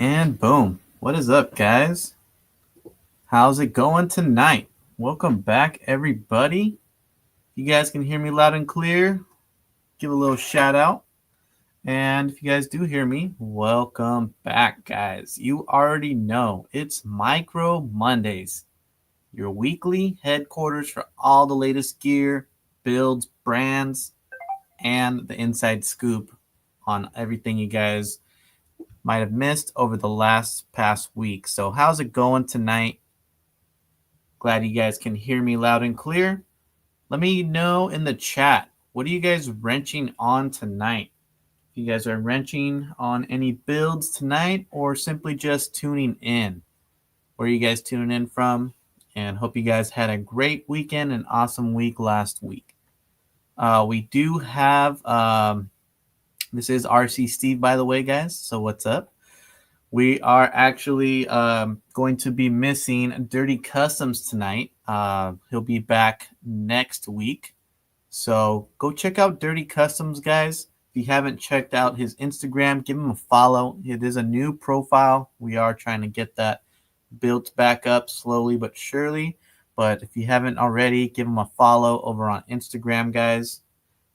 And boom. What is up, guys? How's it going tonight? Welcome back, everybody. You guys can hear me loud and clear. Give a little shout out. And if you guys do hear me, welcome back, guys. You already know it's Micro Mondays, your weekly headquarters for all the latest gear, builds, brands, and the inside scoop on everything you guys might have missed over the past week. So how's it going tonight? Glad you guys can hear me loud and clear. Let me know in the chat, what are you guys wrenching on tonight? If you guys are wrenching on any builds tonight or simply just tuning in, where are you guys tuning in from? And hope you guys had a great weekend, an awesome week last week. We do have, this is RC Steve, by the way, guys. So what's up? We are actually going to be missing Dirty Customs tonight. He'll be back next week. So go check out Dirty Customs, guys. If you haven't checked out his Instagram, give him a follow. It is a new profile. We are trying to get that built back up slowly but surely. But if you haven't already, give him a follow over on Instagram, guys.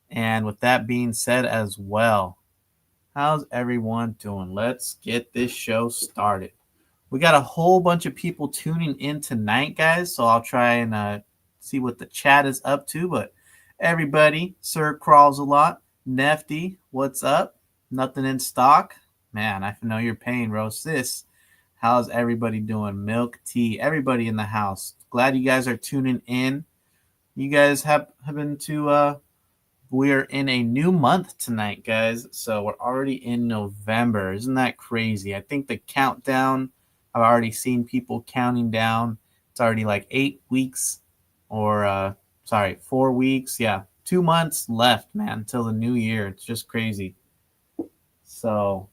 And with that being said as well, how's everyone doing? Let's get this show started. We got a whole bunch of people tuning in tonight, guys, so I'll try and see what the chat is up to. But everybody, Sir Crawls a Lot, Nefty, what's up? Nothing in stock? Man, I know your pain, bro. Sis, how's everybody doing? Milk Tea, everybody in the house. Glad you guys are tuning in. You guys happen to... we're in a new month tonight, guys. So we're already in November. Isn't that crazy? I think the countdown, I've already seen people counting down. It's already like 8 weeks or, 4 weeks. Yeah, 2 months left, man, until the new year. It's just crazy. So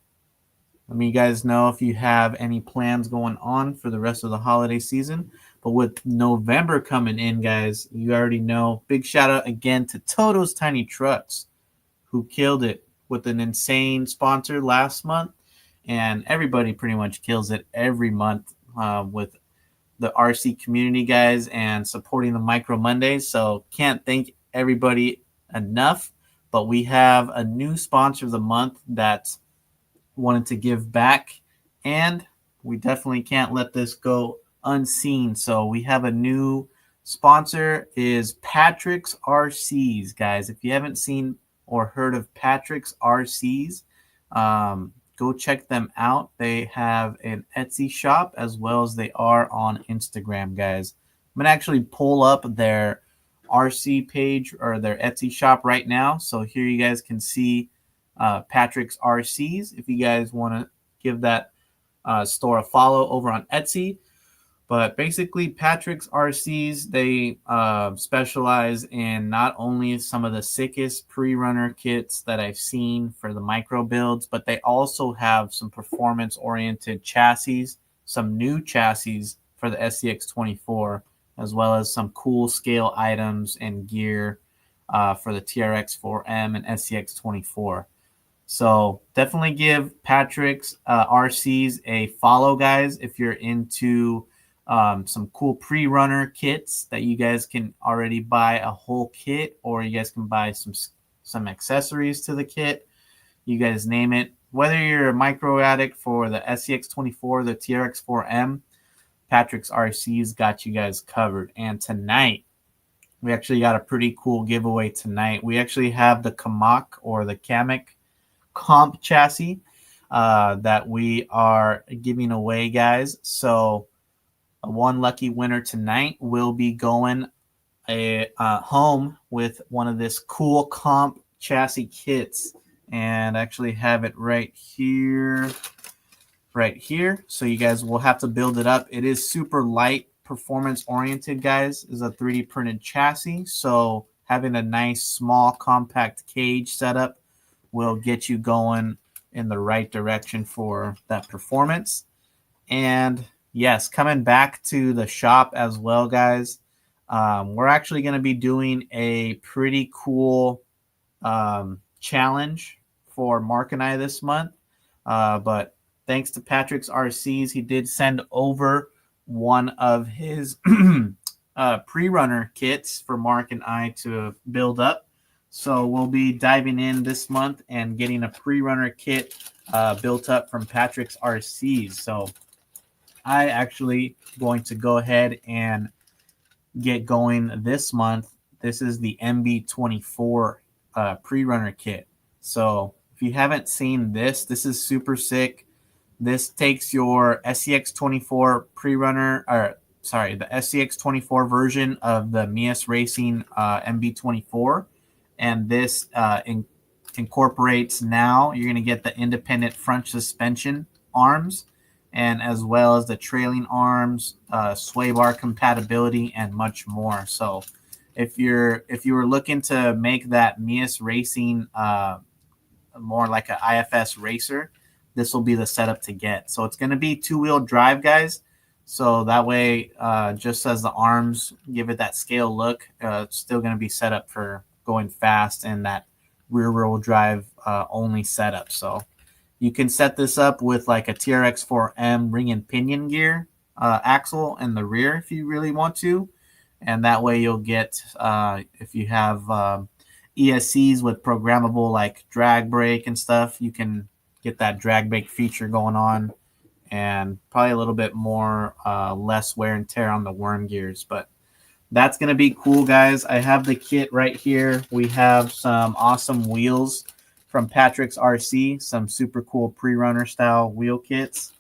let me guys know if you have any plans going on for the rest of the holiday season. But with November coming in, guys, you already know. Big shout out again to Toto's Tiny Trucks, who killed it with an insane sponsor last month. And everybody pretty much kills it every month with the RC community, guys, and supporting the Micro Mondays. So can't thank everybody enough. But we have a new sponsor of the month that's wanted to give back. And we definitely can't let this go unseen. So we have a new sponsor, is Patrick's RCs, guys. If you haven't seen or heard of Patrick's RCs, go check them out. They have an Etsy shop as well as they are on Instagram, guys. I'm gonna actually pull up their RC page or their Etsy shop right now, so here you guys can see Patrick's RCs if you guys want to give that store a follow over on Etsy. But basically, Patrick's RCs, they specialize in not only some of the sickest pre-runner kits that I've seen for the micro builds, but they also have some performance-oriented chassis, some new chassis for the SCX24, as well as some cool scale items and gear for the TRX4M and SCX24. So definitely give Patrick's RCs a follow, guys, if you're into some cool pre-runner kits that you guys can already buy a whole kit, or you guys can buy some accessories to the kit. You guys name it. Whether you're a micro addict for the SCX24, the TRX4M, Patrick's RCs got you guys covered. And tonight, we actually got a pretty cool giveaway tonight. We actually have the Kamak or the Kamek comp chassis that we are giving away, guys. So one lucky winner tonight will be going home with one of this cool comp chassis kits, and actually have it right here. So you guys will have to build it up. It is super light, performance oriented, guys. It's a 3D printed chassis, so having a nice small compact cage setup will get you going in the right direction for that performance. And yes, coming back to the shop as well, guys, we're actually going to be doing a pretty cool challenge for Mark and I this month. But thanks to Patrick's RCs, he did send over one of his pre-runner kits for Mark and I to build up. So we'll be diving in this month and getting a pre-runner kit built up from Patrick's RCs. So I actually going to go ahead and get going this month. This is the MB24 pre-runner kit. So if you haven't seen this, this is super sick. This takes your SCX24 pre-runner, or sorry, the SCX24 version of the Mias Racing MB24, and this incorporates now. You're going to get the independent front suspension arms, and as well as the trailing arms, sway bar compatibility, and much more. So if you were looking to make that Mias Racing more like an IFS racer, this will be the setup to get. So it's going to be two-wheel drive, guys. So that way, just as the arms give it that scale look, it's still going to be set up for going fast and that rear-wheel drive only setup. So you can set this up with like a TRX4M ring and pinion gear axle in the rear if you really want to. And that way you'll get, if you have ESCs with programmable like drag brake and stuff, you can get that drag brake feature going on, and probably a little bit more less wear and tear on the worm gears. But that's going to be cool, guys. I have the kit right here. We have some awesome wheels from Patrick's RC, some super cool pre-runner style wheel kits.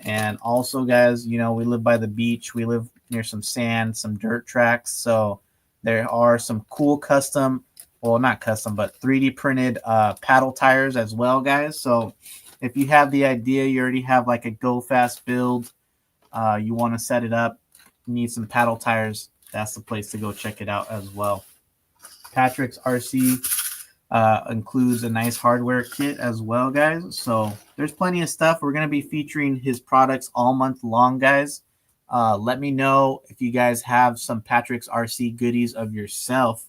And also, guys, you know, we live by the beach. We live near some sand, some dirt tracks. So there are some cool custom, well, not custom, but 3D printed paddle tires as well, guys. So if you have the idea, you already have like a go fast build, you want to set it up, you need some paddle tires, that's the place to go check it out as well. Patrick's RC includes a nice hardware kit as well, guys. So there's plenty of stuff. We're going to be featuring his products all month long, guys. Let me know if you guys have some Patrick's RC goodies of yourself.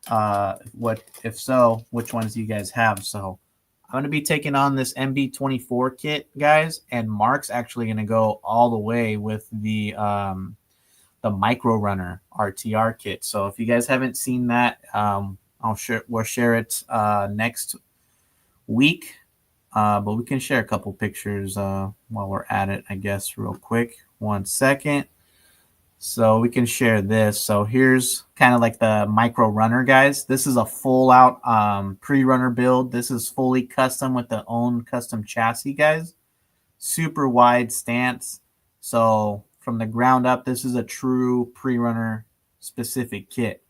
If so, which ones do you guys have? So I'm going to be taking on this MB24 kit, guys, and Mark's actually going to go all the way with the Micro Runner RTR kit. So if you guys haven't seen that, we'll share it next week, but we can share a couple pictures while we're at it, I guess, real quick. 1 second. So we can share this. So here's kind of like the Micro Runner, guys. This is a full out pre-runner build. This is fully custom with the own custom chassis, guys. Super wide stance. So from the ground up, this is a true pre-runner specific kit.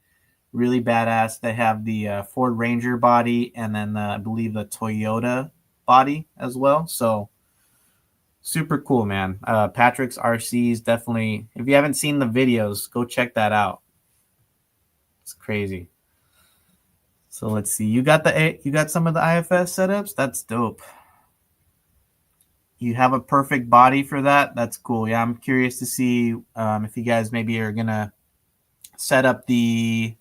Really badass. They have the Ford Ranger body and then I believe the Toyota body as well. So super cool, man. Patrick's RCs, definitely. If you haven't seen the videos, go check that out. It's crazy. So let's see. You got some of the IFS setups? That's dope. You have a perfect body for that? That's cool. Yeah, I'm curious to see if you guys maybe are gonna set up the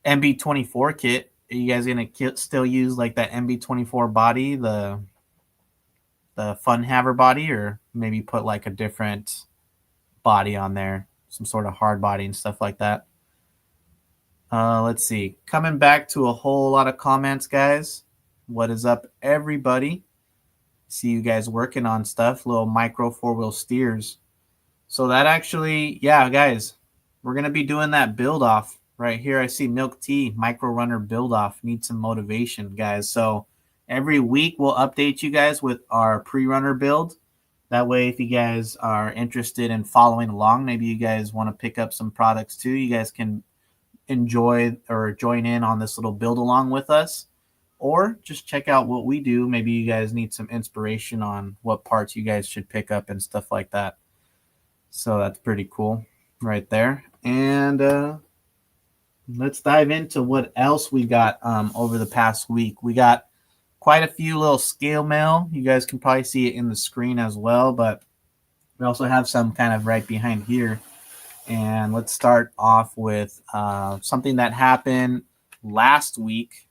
MB24 kit. Are you guys gonna still use like that MB24 body, the Fun Haver body, or maybe put like a different body on there, some sort of hard body and stuff like that? Let's see. Coming back to a whole lot of comments, guys. What is up, everybody? See you guys working on stuff, little micro 4-wheel steers. So that actually, yeah, guys, we're going to be doing that build off right here. I see Milk Tea, Micro Runner build off. Need some motivation, guys. So every week we'll update you guys with our pre-runner build. That way, if you guys are interested in following along, maybe you guys want to pick up some products too, you guys can enjoy or join in on this little build along with us. Or just check out what we do. Maybe you guys need some inspiration on what parts you guys should pick up and stuff like that. So that's pretty cool right there. And let's dive into what else we got over the past week. We got quite a few little scale mail. You guys can probably see it in the screen as well, but we also have some kind of right behind here. And let's start off with something that happened last week.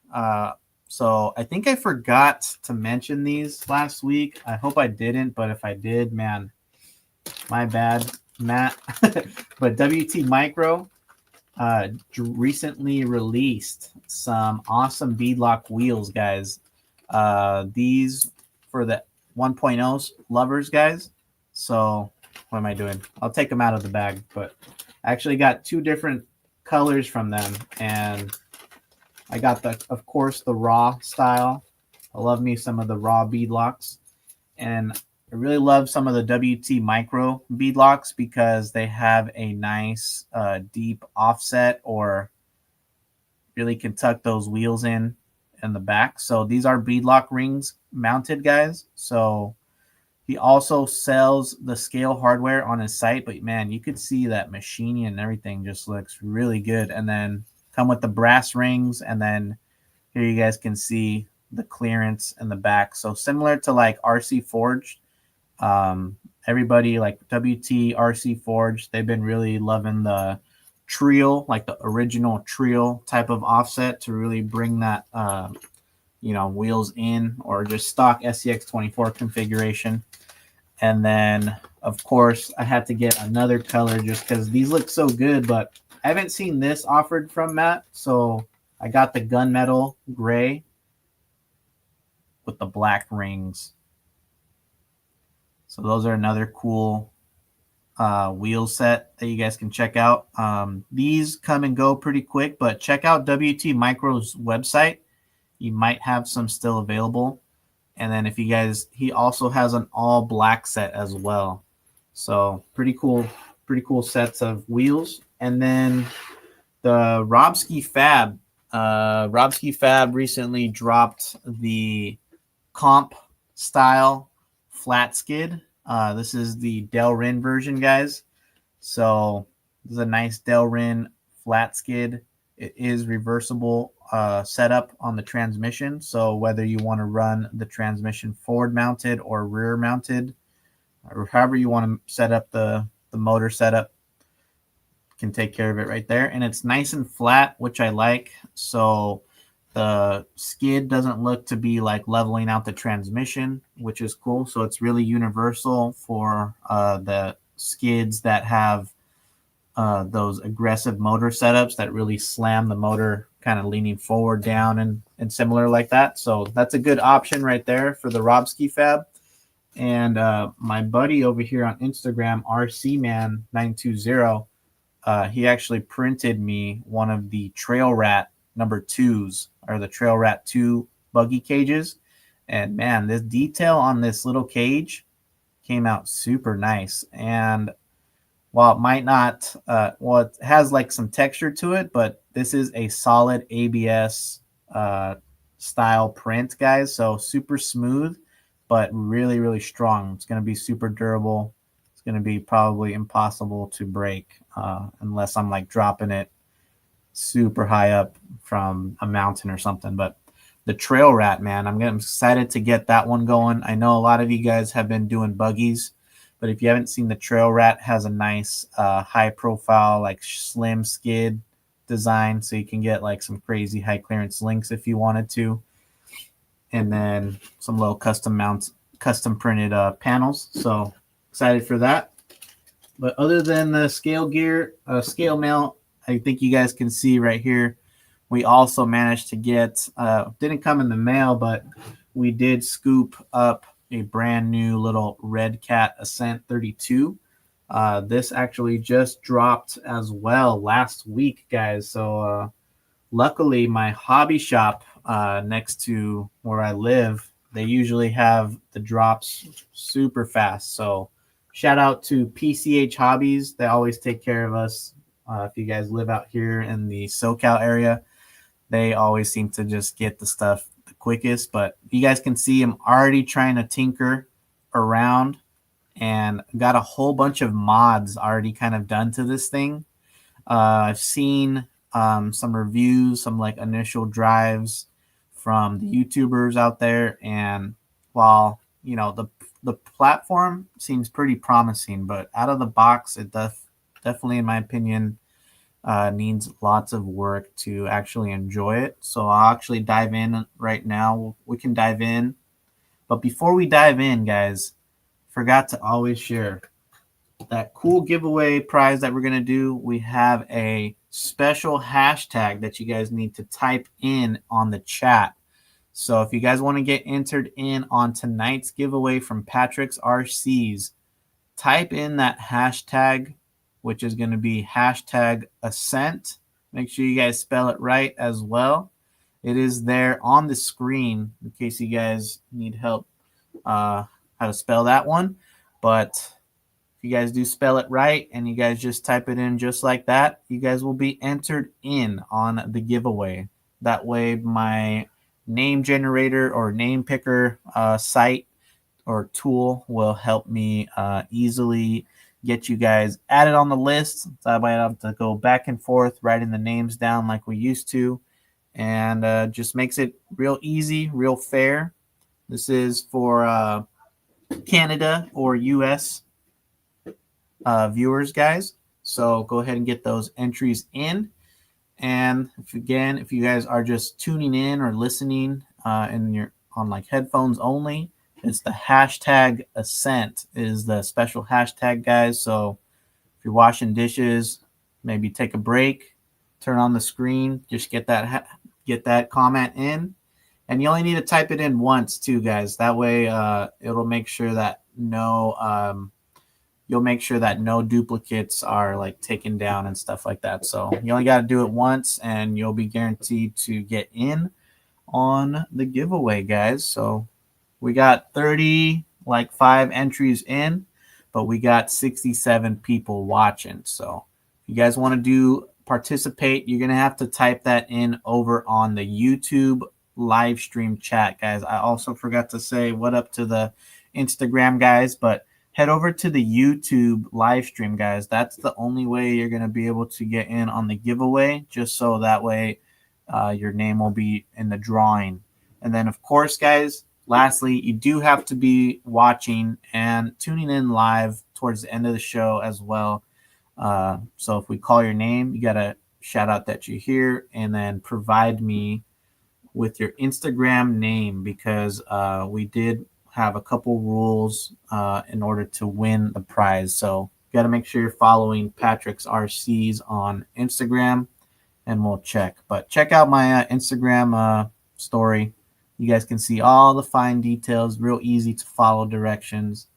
So I think I forgot to mention these last week. I hope I didn't, but if I did, man, my bad, Matt. But WT Micro recently released some awesome beadlock wheels, guys. These for the 1.0 lovers, guys. So what am I doing? I'll take them out of the bag, but I actually got two different colors from them, and I got of course, the raw style. I love me some of the raw beadlocks, and I really love some of the WT Micro beadlocks because they have a nice deep offset, or really can tuck those wheels in the back. So these are beadlock rings mounted, guys. So he also sells the scale hardware on his site, but man, you could see that machining and everything just looks really good. And then come with the brass rings, and then here you guys can see the clearance in the back. So similar to like RC Forged, everybody like WT RC Forged, they've been really loving the Trio, like the original Trio type of offset to really bring that, wheels in, or just stock SCX24 configuration. And then, of course, I had to get another color just because these look so good, but I haven't seen this offered from Matt. So I got the gunmetal gray with the black rings. So those are another cool wheel set that you guys can check out. These come and go pretty quick, but check out WT Micro's website. You might have some still available. And then if you guys, he also has an all black set as well. So pretty cool sets of wheels. And then the Robski Fab. Robski Fab recently dropped the comp style flat skid. This is the Delrin version, guys. So this is a nice Delrin flat skid. It is reversible setup on the transmission. So whether you want to run the transmission forward mounted or rear mounted, or however you want to set up the motor setup, can take care of it right there. And it's nice and flat, which I like. So the skid doesn't look to be like leveling out the transmission, which is cool. So it's really universal for the skids that have those aggressive motor setups that really slam the motor kind of leaning forward, down, and similar like that. So that's a good option right there for the Robski Fab. And my buddy over here on Instagram, RCman920, he actually printed me one of the Trail Rat number 2s, or the Trail Rat 2 buggy cages. And man, this detail on this little cage came out super nice. And while it might not, it has like some texture to it, but this is a solid ABS style print, guys. So super smooth, but really, really strong. It's going to be super durable. It's going to be probably impossible to break unless I'm like dropping it super high up from a mountain or something. But the Trail Rat, man, I'm excited to get that one going. I know a lot of you guys have been doing buggies, but if you haven't seen, the Trail Rat has a nice high profile, like slim skid design, so you can get like some crazy high clearance links if you wanted to, and then some little custom printed panels. So excited for that. But other than the scale gear, scale mount, I think you guys can see right here, we also managed to get, didn't come in the mail, but we did scoop up a brand new little RedCat Ascent 32. This actually just dropped as well last week, guys. So luckily my hobby shop next to where I live, they usually have the drops super fast. So shout out to PCH Hobbies. They always take care of us. If you guys live out here in the SoCal area, they always seem to just get the stuff the quickest. But you guys can see I'm already trying to tinker around and got a whole bunch of mods already kind of done to this thing. I've seen some reviews, some like initial drives from the YouTubers out there, and while the platform seems pretty promising, but out of the box, it definitely, in my opinion, needs lots of work to actually enjoy it. So I'll actually dive in right now. We can dive in. But before we dive in, guys, forgot to always share that cool giveaway prize that we're going to do. We have a special hashtag that you guys need to type in on the chat. So if you guys want to get entered in on tonight's giveaway from Patrick's RCs, type in that hashtag, which is going to be hashtag Ascent. Make sure you guys spell it right as well. It is there on the screen in case you guys need help how to spell that one. But if you guys do spell it right and you guys just type it in just like that, you guys will be entered in on the giveaway. That way my name generator or name picker site or tool will help me easily get you guys added on the list. So I might have to go back and forth writing the names down like we used to, and just makes it real easy, real fair. This is for Canada or US viewers, guys. So go ahead and get those entries in. And if you guys are just tuning in or listening and you're on like headphones only, it's the hashtag Ascent is the special hashtag, guys. So if you're washing dishes, maybe take a break, turn on the screen, just get that comment in. And you only need to type it in once too, guys. That way it'll make sure that you'll make sure that no duplicates are like taken down and stuff like that. So you only got to do it once and you'll be guaranteed to get in on the giveaway, guys. So we got 5 entries in, but we got 67 people watching. So if you guys want to participate, you're going to have to type that in over on the YouTube live stream chat, guys. I also forgot to say what up to the Instagram guys, but head over to the YouTube live stream, guys. That's the only way you're going to be able to get in on the giveaway, just so that way your name will be in the drawing. And then, of course, guys, lastly, you do have to be watching and tuning in live towards the end of the show as well. So if we call your name, you got to shout out that you're here and then provide me with your Instagram name, because we did have a couple rules in order to win the prize. So you got to make sure you're following Patrick's RCs on Instagram, and we'll check. But check out my Instagram story. You guys can see all the fine details, real easy to follow directions.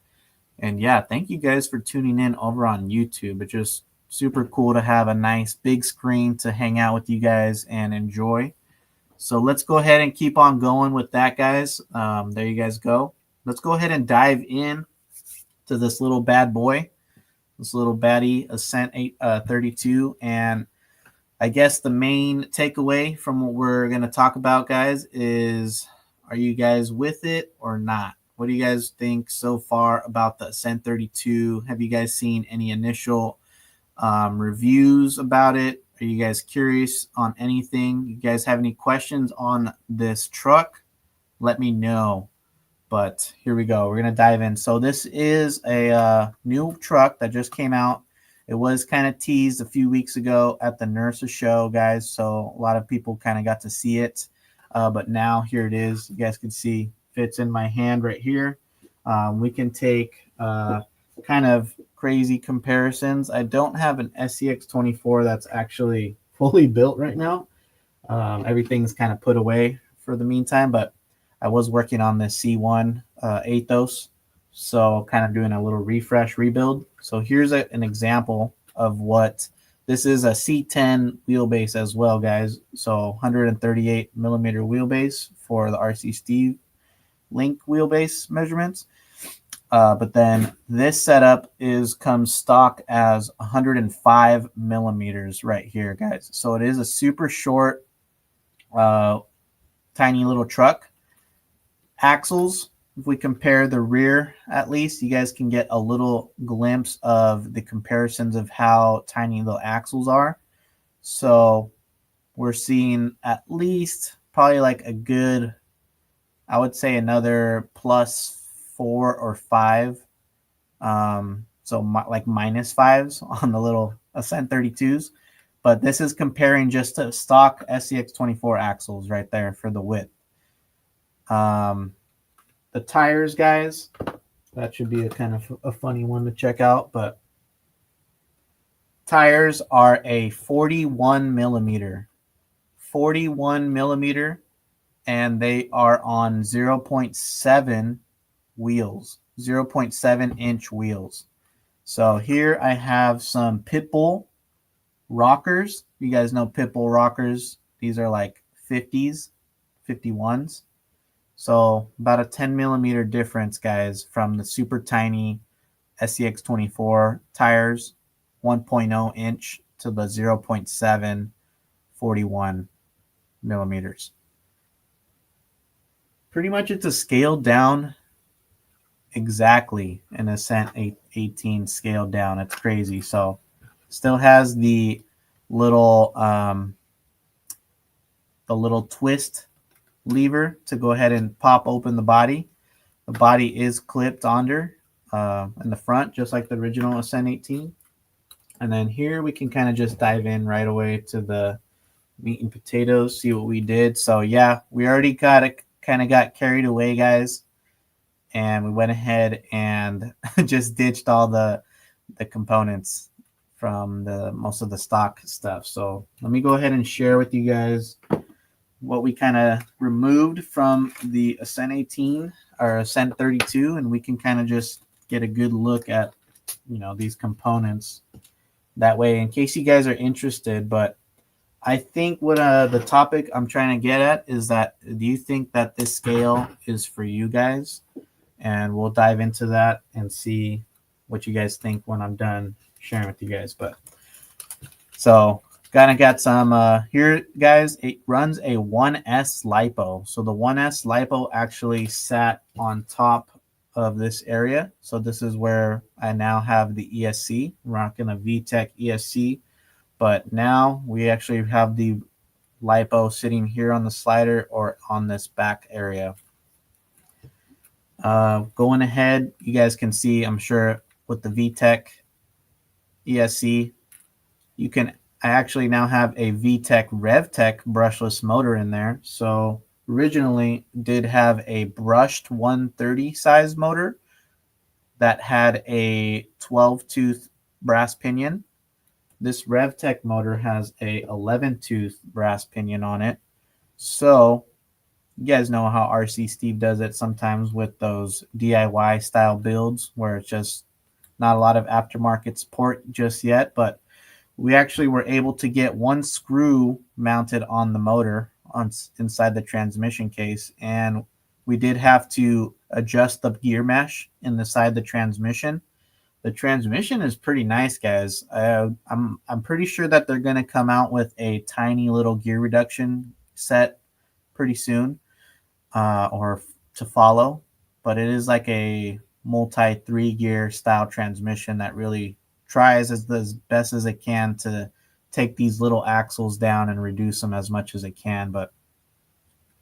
And yeah, thank you guys for tuning in over on YouTube. It's just super cool to have a nice big screen to hang out with you guys and enjoy. So let's go ahead and keep on going with that, guys. There you guys go. Let's go ahead and dive in to this little bad boy, this little baddie Ascent32. And I guess the main takeaway from what we're going to talk about, guys, is are you guys with it or not? What do you guys think so far about the Ascent32? Have you guys seen any initial reviews about it? Are you guys curious on anything? You guys have any questions on this truck? Let me know. But here we go. We're going to dive in. So this is a new truck that just came out. It was kind of teased a few weeks ago at the Nurses show, guys. So a lot of people kind of got to see it. But now here it is. You guys can see fits in my hand right here. We can take kind of crazy comparisons. I don't have an SCX24 that's actually fully built right now. Everything's kind of put away for the meantime, but I was working on the C1 Athos, so kind of doing a little refresh rebuild. So here's an example of what this is. A C10 wheelbase as well, guys. So 138 millimeter wheelbase for the RC Steve Link wheelbase measurements. But then this setup comes stock as 105 millimeters right here, guys. So it is a super short, tiny little truck. Axles, if we compare the rear, at least you guys can get a little glimpse of the comparisons of how tiny the axles are. So we're seeing at least probably like a good, I would say another +4 or 5. So like -5s on the little Ascent 32s. but this is comparing just to stock SCX24 axles right there for the width. The tires, guys, that should be a kind of a funny one to check out, but tires are a 41 millimeter, and they are on 0.7 wheels, 0.7 inch wheels. So here I have some Pitbull rockers. You guys know Pitbull rockers. These are like 50s, 51s. So about a 10 millimeter difference, guys, from the super tiny SCX24 tires, 1.0 inch to the 0.7 41 millimeters. Pretty much it's a scaled down, exactly an Ascent 18 scaled down. It's crazy. So still has the little twist lever to go ahead and pop open the body. The body is clipped under in the front, just like the original Ascent 18. And then here we can kind of just dive in right away to the meat and potatoes, see what we did. So yeah, we already got carried away, guys, and we went ahead and just ditched all the components from most of the stock stuff. So let me go ahead and share with you guys what we kind of removed from the Ascent 18 or Ascent 32, and we can kind of just get a good look at, you know, these components that way in case you guys are interested. But I think what the topic I'm trying to get at is that, do you think that this scale is for you guys? And we'll dive into that and see what you guys think when I'm done sharing with you guys. But so kind of got some here, guys. It runs a 1S lipo. So the 1S lipo actually sat on top of this area. So this is where I now have the ESC. I'm rocking a VTEC ESC, but now we actually have the lipo sitting here on the slider or on this back area. Going ahead, you guys can see, I'm sure, with the VTEC ESC, I actually now have a VTEC RevTech brushless motor in there. So originally did have a brushed 130 size motor that had a 12 tooth brass pinion. This RevTech motor has a 11 tooth brass pinion on it. So you guys know how RC Steve does it sometimes with those DIY style builds where it's just not a lot of aftermarket support just yet, but we actually were able to get one screw mounted on the motor inside the transmission case, and we did have to adjust the gear mesh in the side of the transmission. The transmission is pretty nice, guys. I'm pretty sure that they're going to come out with a tiny little gear reduction set pretty soon, or to follow, but it is like a multi 3-gear style transmission that really tries as best as it can to take these little axles down and reduce them as much as it can. But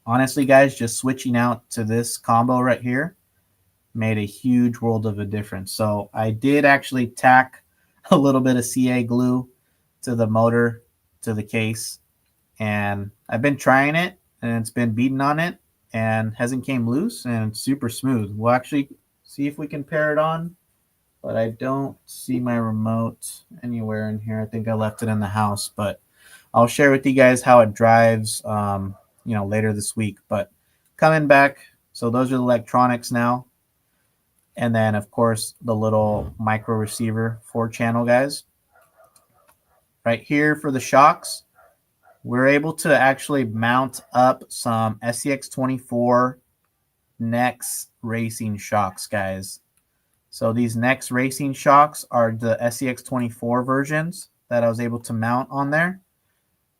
honestly, guys, just switching out to this combo right here made a huge world of a difference. So I did actually tack a little bit of CA glue to the motor, to the case, and I've been trying it, and it's been beating on it and hasn't came loose, and it's super smooth. We'll actually see if we can pair it on, but I don't see my remote anywhere in here. I think I left it in the house, but I'll share with you guys how it drives, later this week. But coming back, so those are the electronics now. And then, of course, the little micro receiver 4-channel, guys. Right here for the shocks, we're able to actually mount up some SCX24 Nex Racing shocks, guys. So these Nex Racing shocks are the SCX24 versions that I was able to mount on there,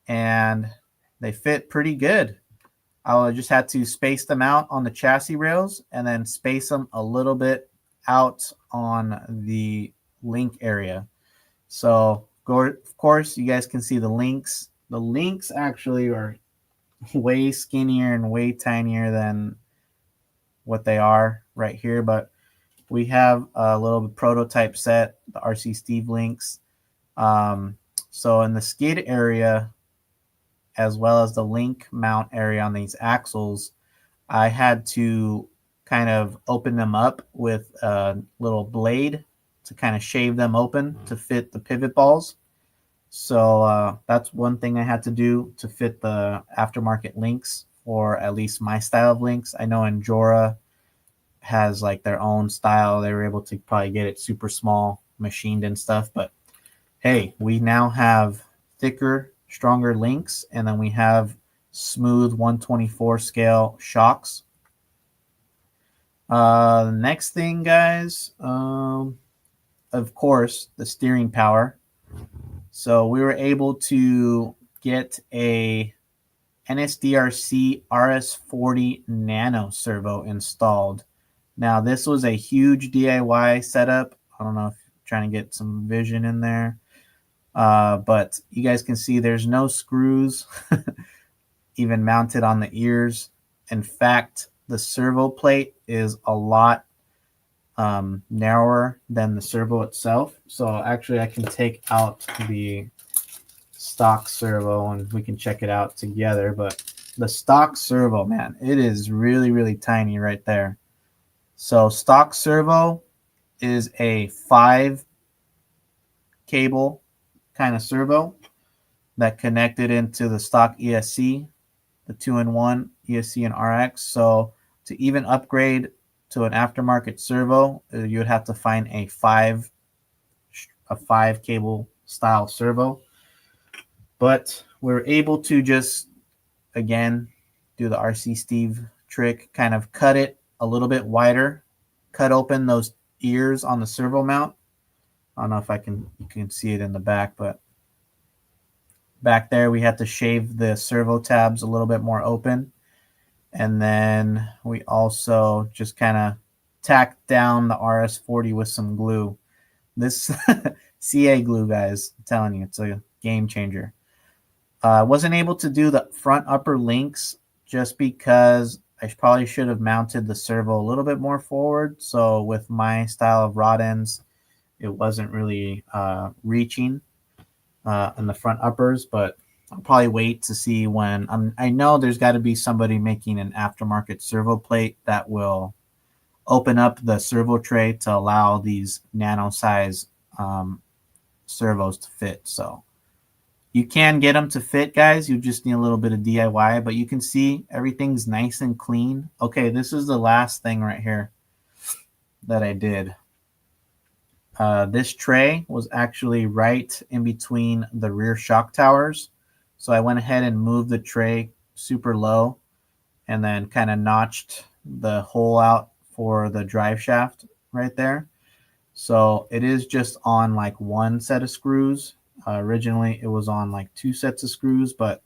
and they fit pretty good. I just had to space them out on the chassis rails and then space them a little bit out on the link area. So, of course, you guys can see the links. The links actually are way skinnier and way tinier than what they are right here, but we have a little prototype set, the RC Steve links. So in the skid area, as well as the link mount area on these axles, I had to kind of open them up with a little blade to kind of shave them open to fit the pivot balls. So that's one thing I had to do to fit the aftermarket links, or at least my style of links. I know Endura has like their own style. They were able to probably get it super small, machined and stuff. But hey, we now have thicker, stronger links, and then we have smooth 124 scale shocks. Next thing, guys, of course, the steering power. So we were able to get a NSDRC RS40 Nano servo installed. Now, this was a huge DIY setup. I don't know if you're trying to get some vision in there. But you guys can see there's no screws even mounted on the ears. In fact, the servo plate is a lot narrower than the servo itself. So actually I can take out the stock servo and we can check it out together. But the stock servo, man, it is really, really tiny right there. So stock servo is a 5 cable kind of servo that connected into the stock ESC, the 2-in-1 ESC and RX. So to even upgrade to an aftermarket servo, you would have to find a 5 cable style servo. But we're able to just, again, do the RC Steve trick, kind of cut it a little bit wider, cut open those ears on the servo mount. I don't know if you can see it in the back, but back there we had to shave the servo tabs a little bit more open. And then we also just kind of tacked down the RS40 with some glue. This CA glue, guys, I'm telling you, it's a game changer. I wasn't able to do the front upper links just because I probably should have mounted the servo a little bit more forward. So with my style of rod ends, it wasn't really reaching in the front uppers, but I'll probably wait to see when I know there's got to be somebody making an aftermarket servo plate that will open up the servo tray to allow these nano size servos to fit. So you can get them to fit, guys. You just need a little bit of DIY, but you can see everything's nice and clean. Okay, this is the last thing right here that I did. This tray was actually right in between the rear shock towers. So I went ahead and moved the tray super low and then kind of notched the hole out for the drive shaft right there. So it is just on like one set of screws. Originally it was on like 2 sets of screws, but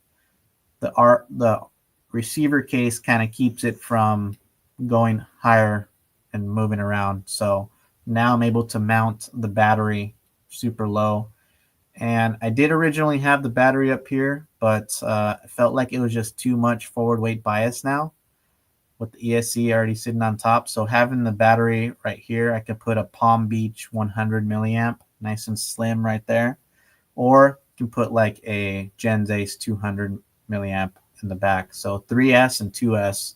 the receiver case kind of keeps it from going higher and moving around. So now I'm able to mount the battery super low. And I did originally have the battery up here, but I felt like it was just too much forward weight bias now with the ESC already sitting on top. So having the battery right here, I could put a Palm Beach 100 milliamp, nice and slim right there. Or you can put like a Genzace 200 milliamp in the back. So 3S and 2S,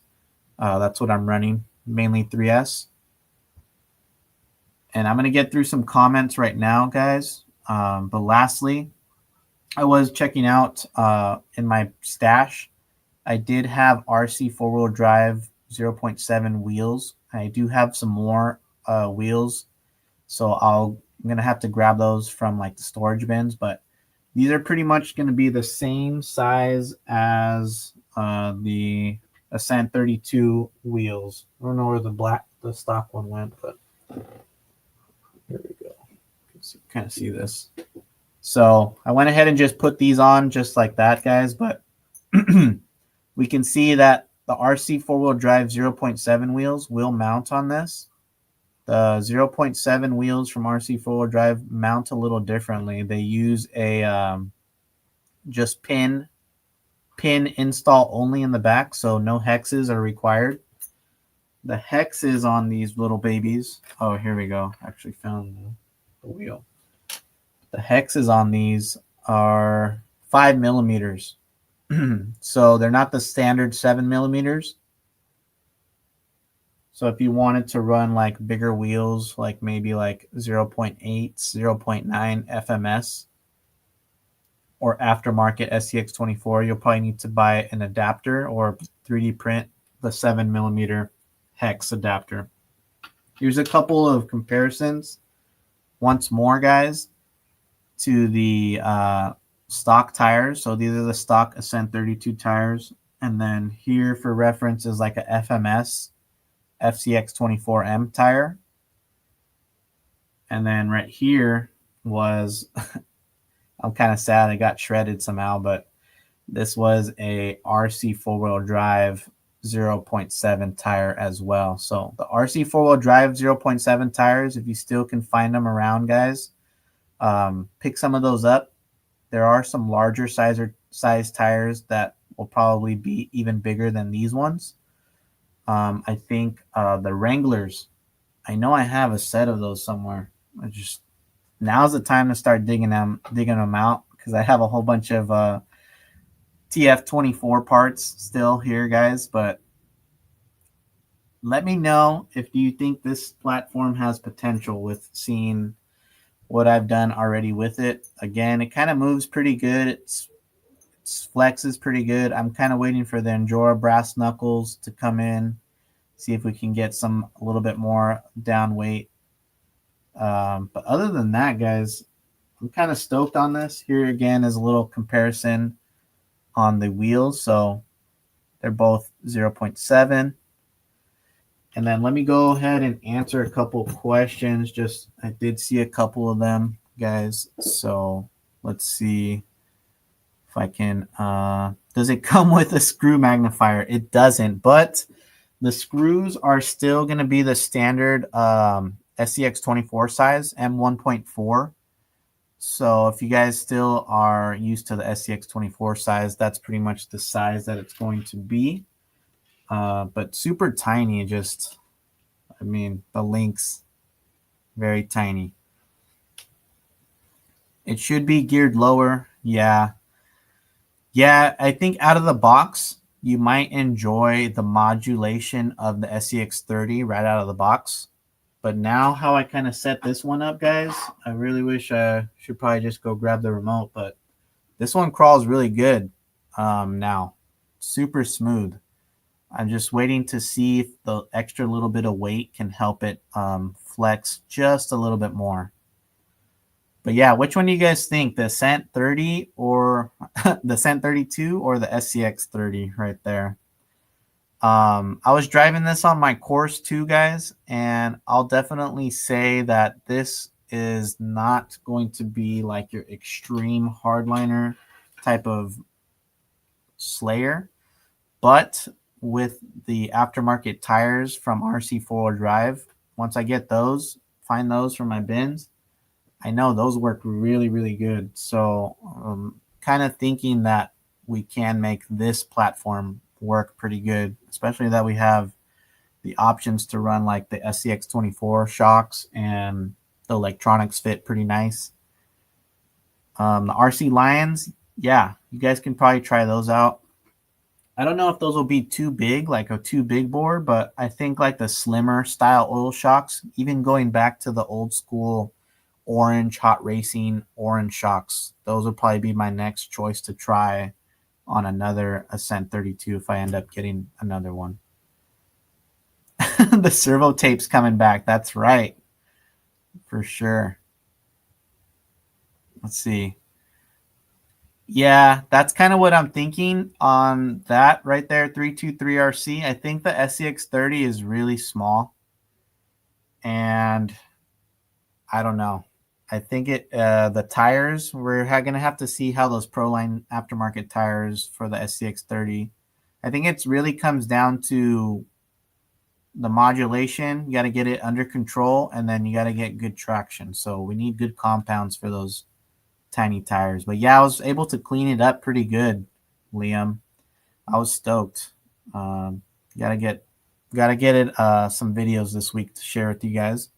that's what I'm running, mainly 3S. And I'm going to get through some comments right now, guys. But lastly, I was checking out in my stash. I did have RC 4-wheel drive 0.7 wheels. I do have some more wheels. So I'm going to have to grab those from like the storage bins. But these are pretty much going to be the same size as the Ascent 32 wheels. I don't know where the stock one went, but here we go. You can kind of see this. So I went ahead and just put these on just like that, guys. But we can see that the RC 4-wheel drive 0.7 wheels will mount on this. The 0.7 wheels from RC 4-wheel drive mount a little differently. They use a just pin install only in the back, so no hexes are required. The hexes on these little babies. Oh, here we go. Actually found the wheel. The hexes on these are 5 millimeters. So they're not the standard 7 millimeters. So if you wanted to run like bigger wheels, like maybe like 0.8, 0.9 FMS or aftermarket SCX24, you'll probably need to buy an adapter or 3D print the 7 millimeter hex adapter. Here's a couple of comparisons once more, guys, to the stock tires. So these are the stock Ascent 32 tires. And then here for reference is like a FMS FCX24M tire. And then right here was, I'm kind of sad, it got shredded somehow, but this was a RC four-wheel drive 0.7 tire as well. So the RC four-wheel drive 0.7 tires, if you still can find them around, guys, pick some of those up. There are some larger size tires that will probably be even bigger than these ones. I think the Wranglers, I know I have a set of those somewhere. Now's the time to start digging them out, because I have a whole bunch of TF24 parts still here, guys. But let me know if you think this platform has potential with seeing what I've done already with it. Again, it kind of moves pretty good. Its flex is pretty good. I'm kind of waiting for the Endura brass knuckles to come in, see if we can get a little bit more down weight. But other than that, guys, I'm kind of stoked on this. Here again is a little comparison on the wheels. So they're both 0.7. And then let me go ahead and answer a couple questions. I did see a couple of them, guys. So let's see if I can. Does it come with a screw magnifier? It doesn't, but the screws are still going to be the standard SCX24 size, M1.4. So if you guys still are used to the SCX24 size, that's pretty much the size that it's going to be. But super tiny, the links, very tiny. It should be geared lower. Yeah, I think out of the box, you might enjoy the modulation of the SCX30 right out of the box. But now how I kind of set this one up, guys, I really wish I should probably just go grab the remote, but this one crawls really good now. Super smooth. I'm just waiting to see if the extra little bit of weight can help it flex just a little bit more. But yeah, which one do you guys think? The Ascent 30 or the Ascent 32 or the SCX 30 right there? I was driving this on my course too, guys, and I'll definitely say that this is not going to be like your extreme hardliner type of slayer, but with the aftermarket tires from RC four-wheel drive, once I get those, find those from my bins, I know those work really, really good. So kind of thinking that we can make this platform work pretty good, especially that we have the options to run like the SCX24 shocks and the electronics fit pretty nice. The RC Lions, yeah, you guys can probably try those out. I don't know if those will be too big, like a too big bore, but I think like the slimmer style oil shocks, even going back to the old school orange hot racing orange shocks, those would probably be my next choice to try on another Ascent 32 if I end up getting another one. The servo tape's coming back. That's right. For sure. Let's see. Yeah, that's kind of what I'm thinking on that right there, 323 RC. I think the SCX30 is really small. And I don't know. I think the tires, we're going to have to see how those Proline aftermarket tires for the SCX30. I think it really comes down to the modulation. You got to get it under control, and then you got to get good traction. So we need good compounds for those tiny tires. But yeah, I was able to clean it up pretty good, Liam. I was stoked. Gotta get it some videos this week to share with you guys.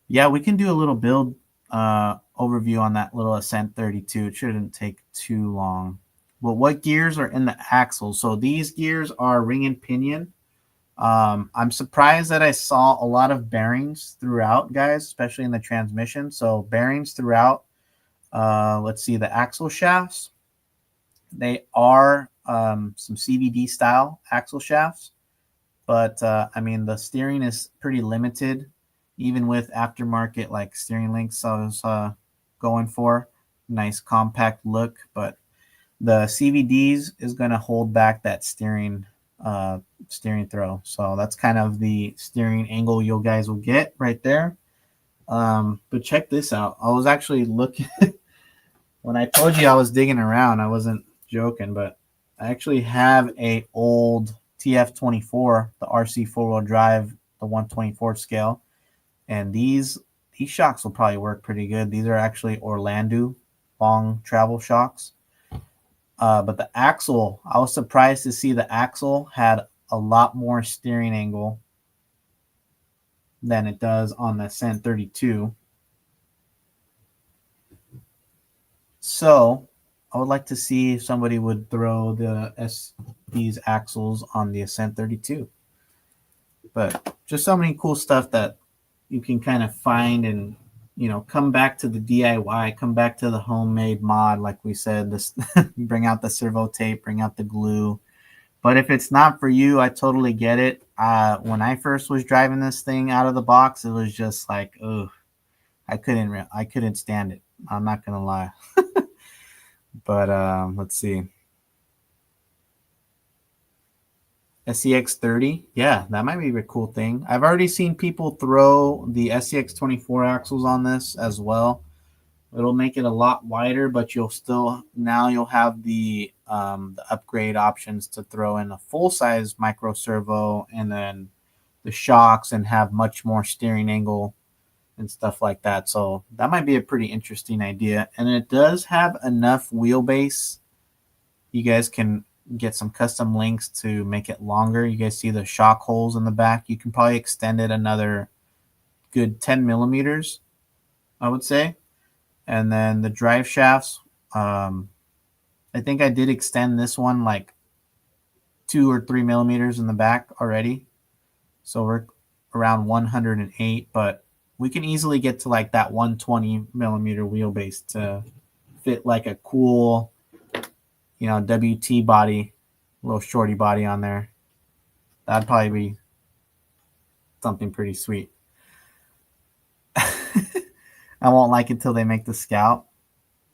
Yeah, we can do a little build overview on that little Ascent32. It shouldn't take too long. Well, what gears are in the axle? So these gears are ring and pinion. I'm surprised that I saw a lot of bearings throughout, guys, especially in the transmission. So bearings throughout. Let's see, the axle shafts. They are some CVD style axle shafts, but I mean, the steering is pretty limited, even with aftermarket like steering links I was going for. Nice compact look, but the CVDs is going to hold back that steering throw. So that's kind of the steering angle you guys will get right there. But check this out. I was actually looking when I told you I was digging around, I wasn't joking, but I actually have a old TF24, the RC four-wheel drive, the 1/24 scale, and these shocks will probably work pretty good. These are actually Orlando long travel shocks. But the axle, I was surprised to see the axle had a lot more steering angle than it does on the Ascent32. So I would like to see if somebody would throw these axles on the Ascent32. But just so many cool stuff that you can kind of find and, you know, come back to the DIY, come back to the homemade mod. Like we said, this bring out the servo tape, bring out the glue. But if it's not for you, I totally get it. When I first was driving this thing out of the box, it was just like, ugh, I couldn't stand it. I'm not gonna lie. But let's see. SCX30, yeah, that might be a cool thing. I've already seen people throw the SCX24 axles on this as well. It'll make it a lot wider, but you'll have the upgrade options to throw in a full-size micro servo and then the shocks and have much more steering angle and stuff like that. So that might be a pretty interesting idea. And it does have enough wheelbase. You guys can get some custom links to make it longer. You guys see the shock holes in the back. You can probably extend it another good 10 millimeters, I would say. And then the drive shafts, I think I did extend this one like 2 or 3 millimeters in the back already. So we're around 108, but we can easily get to like that 120 millimeter wheelbase to fit like a cool, you know, WT body, little shorty body on there. That'd probably be something pretty sweet. I won't like it till they make the Scout.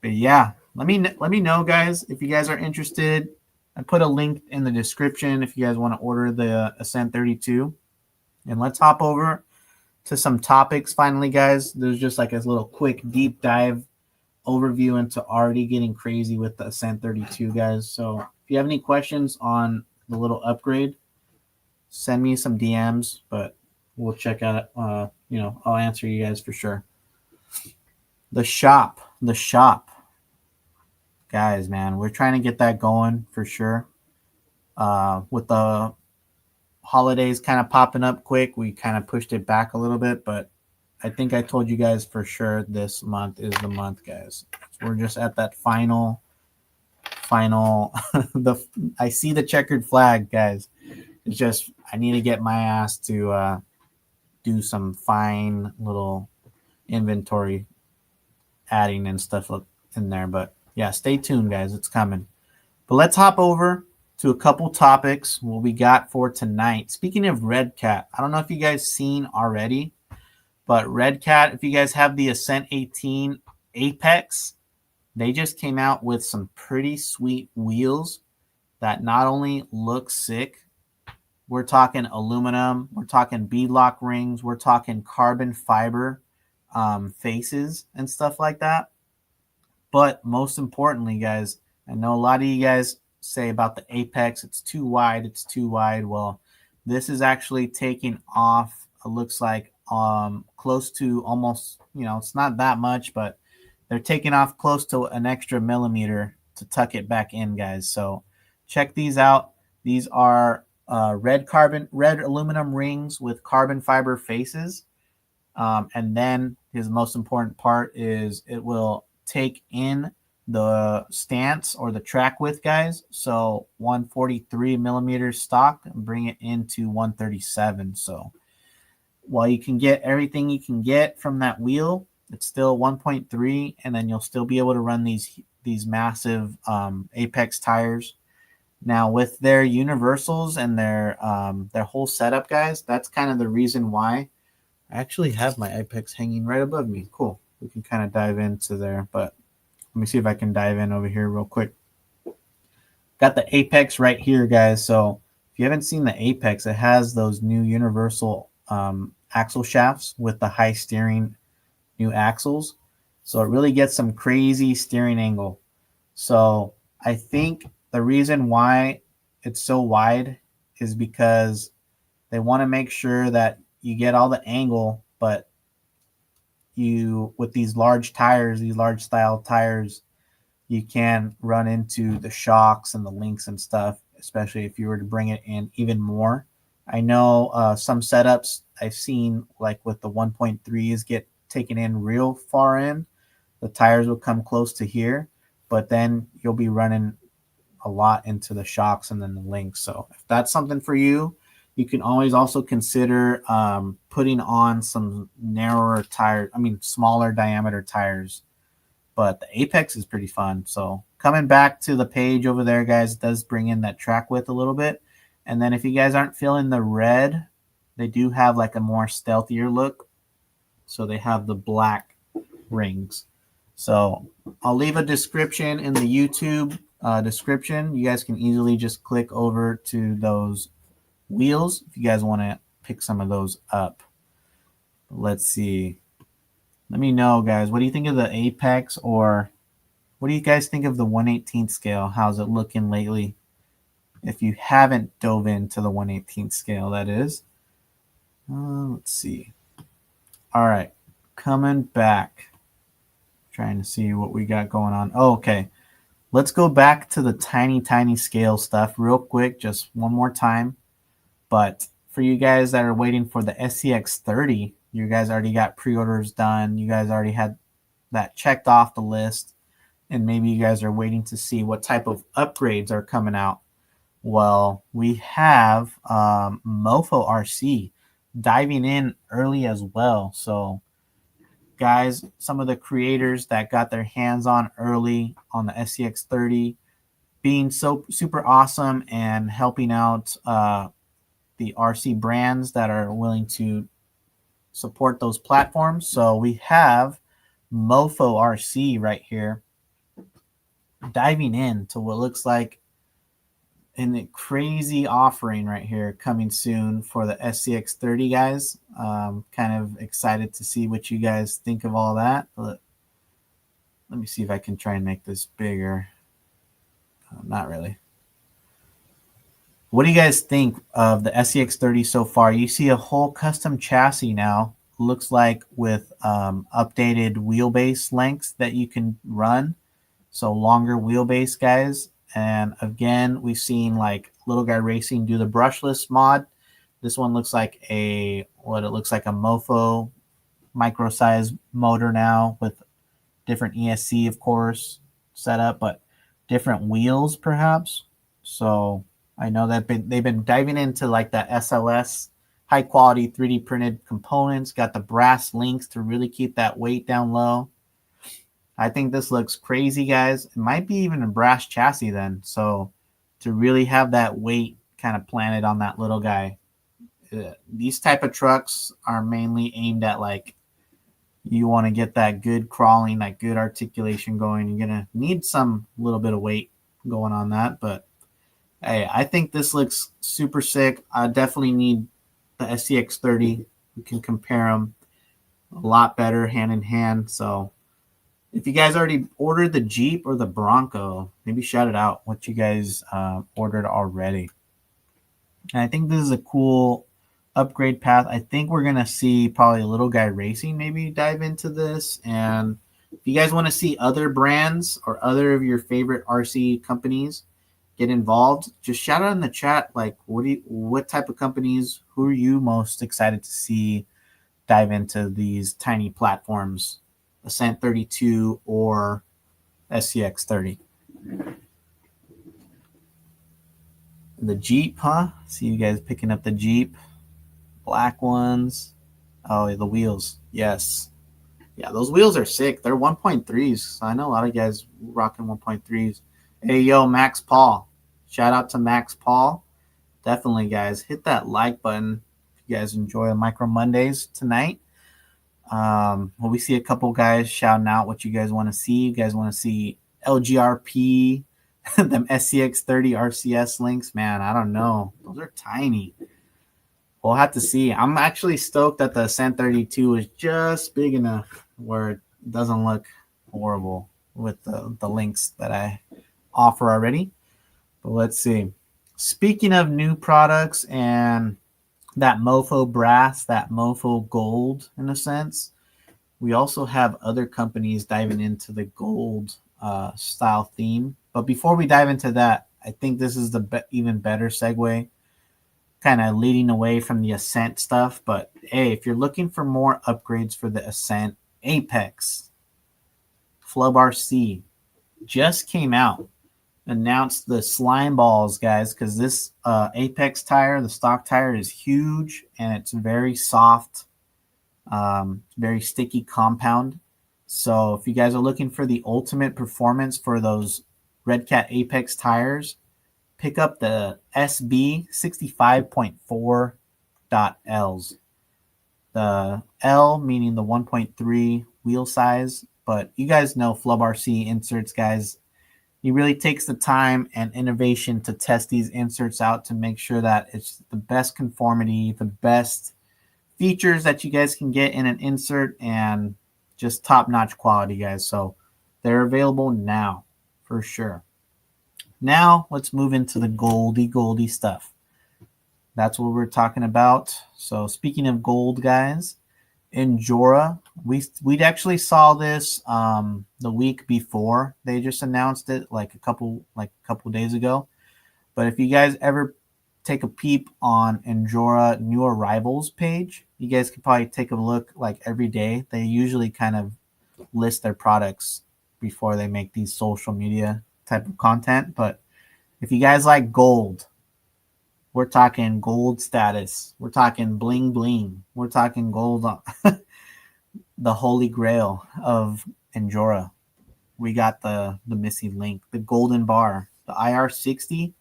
But yeah, let me know, guys, if you guys are interested. I put a link in the description if you guys want to order the Ascent32. And let's hop over to some topics finally, guys. There's just like a little quick deep dive overview into already getting crazy with the Ascent32, guys. So if you have any questions on the little upgrade, send me some DMs, but we'll check out, you know, I'll answer you guys for sure. The shop, guys, man, we're trying to get that going for sure. With the holidays kind of popping up quick, we kind of pushed it back a little bit, but I think I told you guys for sure this month is the month, guys. We're just at that final I see the checkered flag, guys. It's just I need to get my ass to do some fine little inventory adding and stuff in there. But yeah, stay tuned, guys. It's coming. But let's hop over to a couple topics what we got for tonight. Speaking of RedCat, I don't know if you guys seen already, but RedCat, if you guys have the Ascent18 Apex, they just came out with some pretty sweet wheels that not only look sick, we're talking aluminum, we're talking beadlock rings, we're talking carbon fiber faces and stuff like that. But most importantly, guys, I know a lot of you guys say about the Apex, it's too wide. Well, this is actually taking off, it looks like close to almost, you know, it's not that much, but they're taking off close to an extra millimeter to tuck it back in, guys. So check these out. These are red aluminum rings with carbon fiber faces. And then his most important part is it will take in the stance or the track width, guys. So 143 millimeters stock and bring it into 137. So while you can get everything you can get from that wheel, it's still 1.3, and then you'll still be able to run these massive Apex tires. Now with their universals and their whole setup, guys, that's kind of the reason why. I actually have my Apex hanging right above me. Cool. We can kind of dive into there, but let me see if I can dive in over here real quick. Got the Apex right here, guys. So if you haven't seen the Apex, it has those new universal axle shafts with the high steering new axles. So it really gets some crazy steering angle. So I think the reason why it's so wide is because they want to make sure that you get all the angle, but you, with these large tires, these large style tires, you can run into the shocks and the links and stuff, especially if you were to bring it in even more. I know some setups I've seen, like with the 1.3s, get taken in real far in. The tires will come close to here, but then you'll be running a lot into the shocks and then the links. So if that's something for you, you can always also consider putting on some narrower tires, smaller diameter tires. But the Apex is pretty fun. So coming back to the page over there, guys, does bring in that track width a little bit. And then if you guys aren't feeling the red, they do have like a more stealthier look. So they have the black rings. So I'll leave a description in the YouTube description. You guys can easily just click over to those wheels if you guys want to pick some of those up. Let's see. Let me know, guys. What do you think of the Apex, or what do you guys think of the 1/18 scale? How's it looking lately? If you haven't dove into the 1/18 scale, that is. Let's see. All right. Coming back. Trying to see what we got going on. Oh, okay. Let's go back to the tiny scale stuff real quick, just one more time. But for you guys that are waiting for the SCX30, you guys already got pre-orders done. You guys already had that checked off the list. And maybe you guys are waiting to see what type of upgrades are coming out. Well, we have Mofo RC diving in early as well. So, guys, some of the creators that got their hands on early on the SCX30 being so super awesome and helping out the RC brands that are willing to support those platforms. So we have Mofo RC right here diving into what looks like a crazy offering right here coming soon for the SCX30, guys. Kind of excited to see what you guys think of all that. But let me see if I can try and make this bigger. Not really. What do you guys think of the SCX30 so far? You see a whole custom chassis now. Looks like with updated wheelbase lengths that you can run. So longer wheelbase, guys. And again, we've seen like Little Guy Racing do the brushless mod. This one looks like what it looks like a Mofo micro size motor now with different ESC, of course, setup, but different wheels perhaps. So I know that they've been diving into like that SLS high quality 3D printed components, got the brass links to really keep that weight down low. I think this looks crazy, guys. It might be even a brass chassis then. So to really have that weight kind of planted on that little guy. These type of trucks are mainly aimed at like, you want to get that good crawling, that good articulation going. You're going to need some little bit of weight going on that. But hey, I think this looks super sick. I definitely need the SCX30. You can compare them a lot better hand in hand. So if you guys already ordered the Jeep or the Bronco, maybe shout it out what you guys ordered already. And I think this is a cool upgrade path. I think we're going to see probably Little Guy Racing maybe dive into this. And if you guys want to see other brands or other of your favorite RC companies get involved, just shout out in the chat, like what type of companies, who are you most excited to see dive into these tiny platforms, Ascent32 or SCX30. The Jeep, huh? See you guys picking up the Jeep. Black ones. Oh, the wheels. Yes. Yeah, those wheels are sick. They're 1.3s. I know a lot of guys rocking 1.3s. Hey, yo, Max Paul. Shout out to Max Paul. Definitely, guys, hit that like button if you guys enjoy Micro Mondays tonight. Well, we see a couple guys shouting out what you guys want to see. You guys want to see LGRP, them SCX30 RCS links. Man, I don't know. Those are tiny. We'll have to see. I'm actually stoked that the Ascent32 is just big enough where it doesn't look horrible with the links that I offer already. But let's see. Speaking of new products and that Mofo brass, that Mofo gold in a sense, we also have other companies diving into the gold style theme. But before we dive into that, I think this is the even better segue, kind of leading away from the Ascent stuff. But hey, if you're looking for more upgrades for the Ascent, Apex, Flub RC just came out, announced the slime balls, guys, because this Apex tire, the stock tire, is huge and it's very soft, very sticky compound. So if you guys are looking for the ultimate performance for those RedCat Apex tires, pick up the SB65.4.Ls. The L meaning the 1.3 wheel size, but you guys know Flub RC inserts, guys. He really takes the time and innovation to test these inserts out to make sure that it's the best conformity, the best features that you guys can get in an insert, and just top-notch quality, guys. So they're available now for sure. Now let's move into the goldie stuff. That's what we're talking about. So speaking of gold, guys, Endura, we actually saw this the week before they just announced it, like a couple days ago. But if you guys ever take a peep on Endura new arrivals page, you guys can probably take a look like every day. They usually kind of list their products before they make these social media type of content. But if you guys like gold, we're talking gold status. We're talking bling bling. We're talking gold on the holy grail of Endura. We got the missing link, the golden bar, the IR60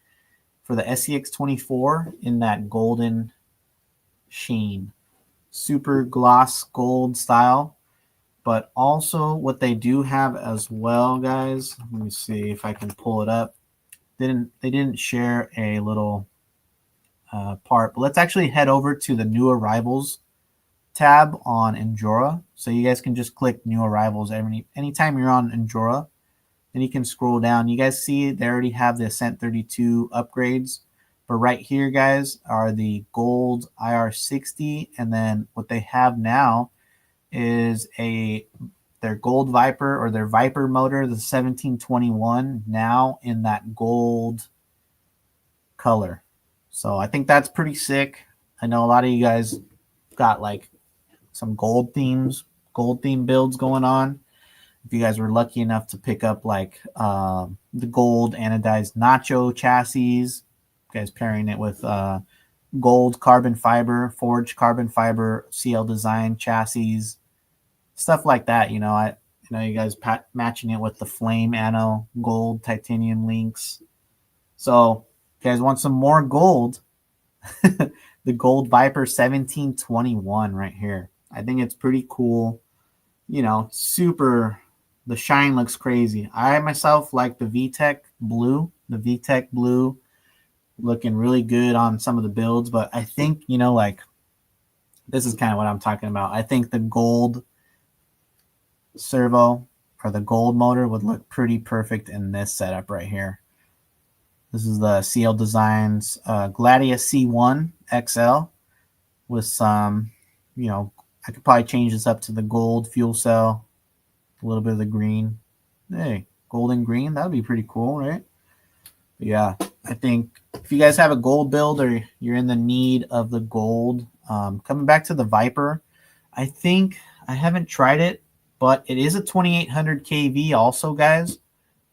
for the SCX24 in that golden sheen. Super gloss gold style. But also what they do have as well, guys, let me see if I can pull it up. They didn't share a little part, but let's actually head over to the new arrivals tab on Endura. So you guys can just click new arrivals anytime you're on Endura. Then you can scroll down. You guys see they already have the Ascent32 upgrades. But right here, guys, are the gold IR60. And then what they have now is their gold Viper or their Viper motor, the 1721, now in that gold color. So I think that's pretty sick. I know a lot of you guys got like some gold theme builds going on. If you guys were lucky enough to pick up like the gold anodized Nacho chassis, you guys pairing it with gold carbon fiber, forged carbon fiber CL design chassis, stuff like that. I know you guys matching it with the flame anno gold titanium links. So if you guys want some more gold, the gold Viper 1721 right here. I think it's pretty cool. Super. The shine looks crazy. I myself like the VTEC blue. The VTEC blue looking really good on some of the builds. But I think, like, this is kind of what I'm talking about. I think the gold servo or the gold motor would look pretty perfect in this setup right here. This is the CL Designs Gladius C1 XL with some, I could probably change this up to the gold fuel cell, a little bit of the green. Hey, gold and green, that would be pretty cool, right? But yeah, I think if you guys have a gold build or you're in the need of the gold, coming back to the Viper, I think I haven't tried it, but it is a 2800 kV also, guys.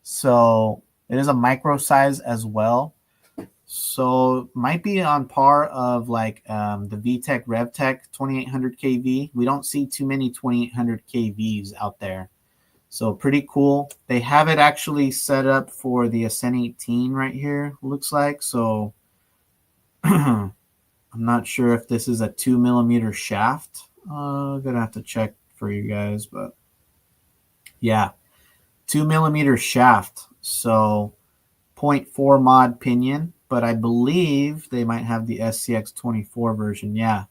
So it is a micro size as well. So might be on par of like the VTech RevTech 2800 kV. We don't see too many 2800 kVs out there. So pretty cool. They have it actually set up for the Ascent 18 right here, looks like. So I'm not sure if this is a 2mm shaft. Gonna have to check for you guys, but yeah, 2mm shaft. So 0.4 mod pinion, but I believe they might have the SCX24 version. Yeah.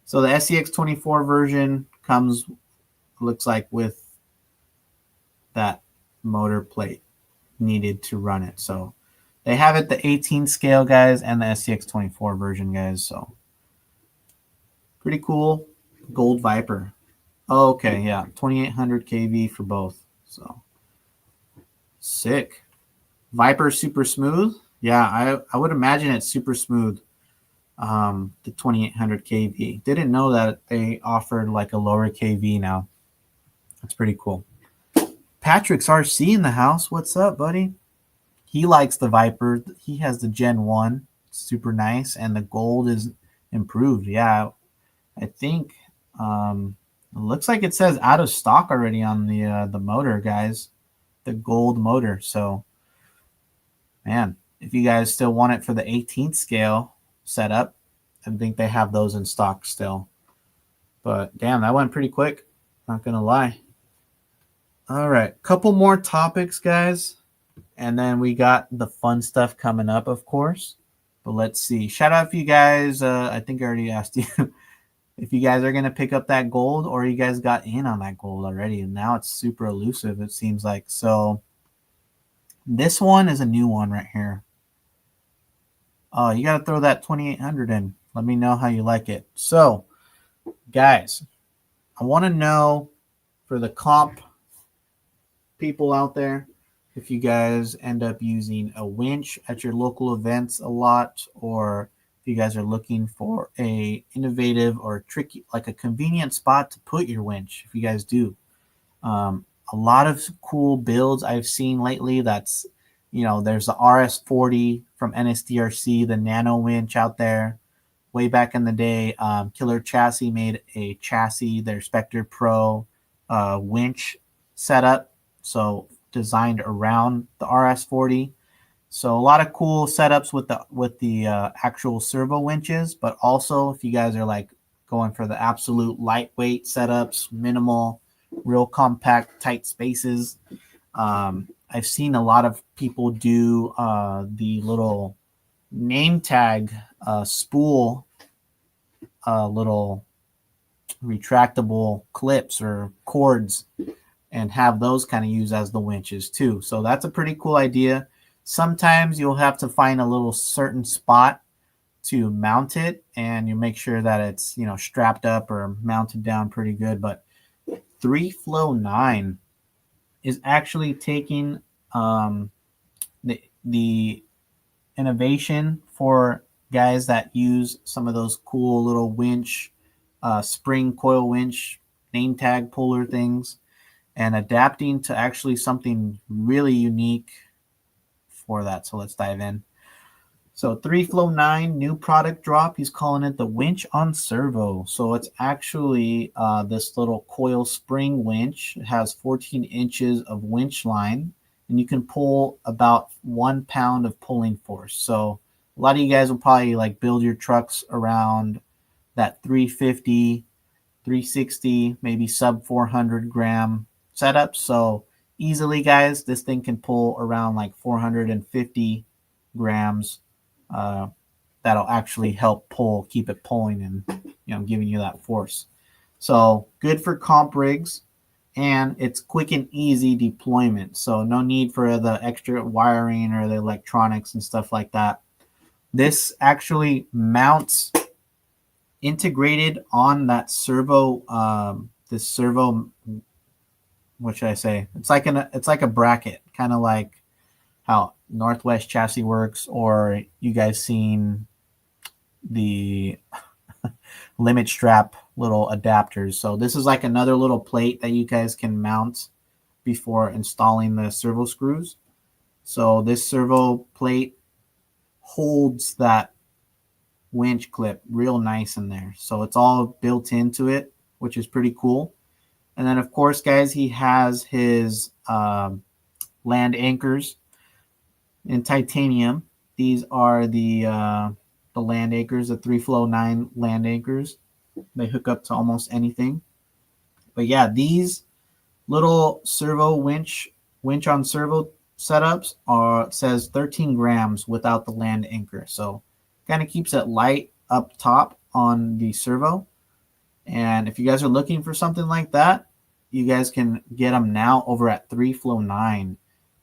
So the SCX24 version comes, looks like, with that motor plate needed to run it. So they have it the 18 scale, guys, and the SCX24 version, guys. So pretty cool. Gold Viper. Oh, okay, yeah, 2800 kV for both. So sick. Viper super smooth. Yeah, I would imagine it's super smooth. The 2800 kV. Didn't know that they offered like a lower kV now. That's pretty cool. Patrick's RC in the house. What's up, buddy? He likes the Viper. He has the Gen 1. Super nice. And the gold is improved. Yeah, I think it looks like it says out of stock already on the motor, guys. The gold motor. So, man, if you guys still want it for the 18th scale setup, I think they have those in stock still. But damn, that went pretty quick. Not gonna lie. All right, couple more topics, guys, and then we got the fun stuff coming up, of course. But let's see. Shout out if you guys. I think I already asked you if you guys are gonna pick up that gold, or you guys got in on that gold already, and now it's super elusive. It seems like. So this one is a new one right here. Oh, you gotta throw that 2800 in. Let me know how you like it. So, guys, I want to know for the comp people out there, if you guys end up using a winch at your local events a lot, or if you guys are looking for a innovative or tricky, like a convenient spot to put your winch, if you guys do. A lot of cool builds I've seen lately. That's, there's the RS40 from NSDRC, the nano winch out there. Way back in the day, Killer Chassis made a chassis, their Spectre Pro winch setup, so designed around the RS40. So a lot of cool setups with the actual servo winches, but also if you guys are like going for the absolute lightweight setups, minimal, real compact, tight spaces, I've seen a lot of people do the little name tag spool, little retractable clips or cords, and have those kind of used as the winches too. So that's a pretty cool idea. Sometimes you'll have to find a little certain spot to mount it, and you make sure that it's strapped up or mounted down pretty good. But 3Flow9 is actually taking the innovation for guys that use some of those cool little winch, spring coil winch, name tag puller things, and adapting to actually something really unique for that. So let's dive in. So 3Flow9 new product drop. He's calling it the winch on servo. So it's actually this little coil spring winch. It has 14 inches of winch line, and you can pull about 1 pound of pulling force. So a lot of you guys will probably like build your trucks around that 350, 360, maybe sub 400 gram setup. So easily, guys, this thing can pull around like 450 grams. That'll actually help keep it pulling and giving you that force. So good for comp rigs, and it's quick and easy deployment. So no need for the extra wiring or the electronics and stuff like that. This actually mounts integrated on that servo. This servo, what should I say? It's like a bracket, kind of like how Northwest Chassis works, or you guys seen the limit strap little adapters. So this is like another little plate that you guys can mount before installing the servo screws. So this servo plate holds that winch clip real nice in there. So it's all built into it, which is pretty cool. And then of course, guys, he has his land anchors in titanium. These are the land anchors, the 3-flow-9 land anchors. They hook up to almost anything. But yeah, these little servo winch on servo setups says 13 grams without the land anchor. So kind of keeps it light up top on the servo. And if you guys are looking for something like that, you guys can get them now over at 3-flow-9.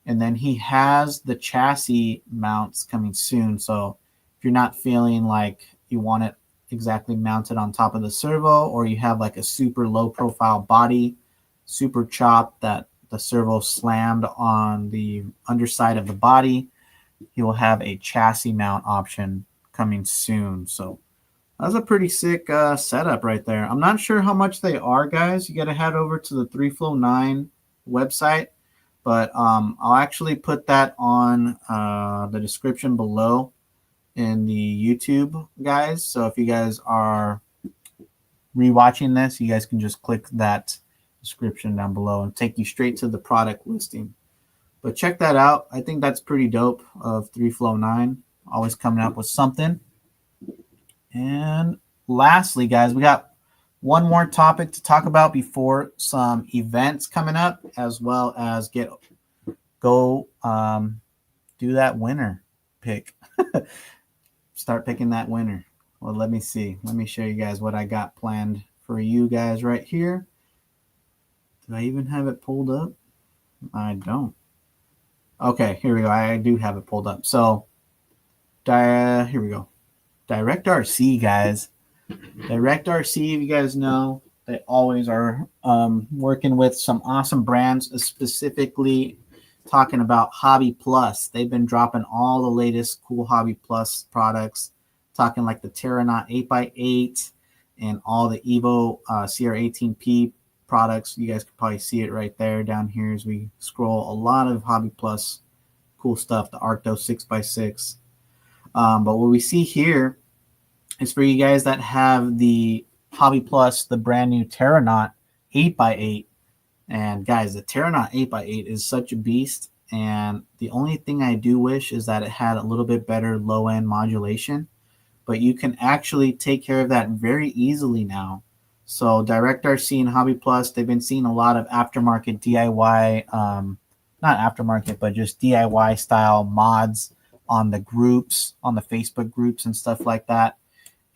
And then he has the chassis mounts coming soon. So if you're not feeling like you want it exactly mounted on top of the servo, or you have like a super low profile body, super chopped that the servo slammed on the underside of the body, he will have a chassis mount option coming soon. So that's a pretty sick setup right there. I'm not sure how much they are, guys. You got to head over to the 3-flow-9 website, but I'll actually put that on the description below in the YouTube, guys. So if you guys are rewatching this, you guys can just click that description down below and take you straight to the product listing. But check that out. I think that's pretty dope of 3-flow-9, always coming up with something. And lastly, guys, we got one more topic to talk about before some events coming up, as well as go do that winner pick. Start picking that winner. Well, let me see. Let me show you guys what I got planned for you guys right here. Did I even have it pulled up? I don't. Okay, here we go. I do have it pulled up. So, here we go. DirectRC, guys. DirectRC, if you guys know, they always are working with some awesome brands, specifically talking about HobbyPlus. They've been dropping all the latest cool HobbyPlus products, talking like the Terranaut 8x8 and all the Evo CR18P products. You guys can probably see it right there down here as we scroll. A lot of HobbyPlus cool stuff, the Arcto 6x6. But what we see here is for you guys that have the HobbyPlus, the brand new Terranaut 8x8. And guys, the Terranaut 8x8 is such a beast. And the only thing I do wish is that it had a little bit better low-end modulation. But you can actually take care of that very easily now. So DirectRC and HobbyPlus, they've been seeing a lot of aftermarket DIY, not aftermarket, but just DIY style mods on the groups, on the Facebook groups and stuff like that.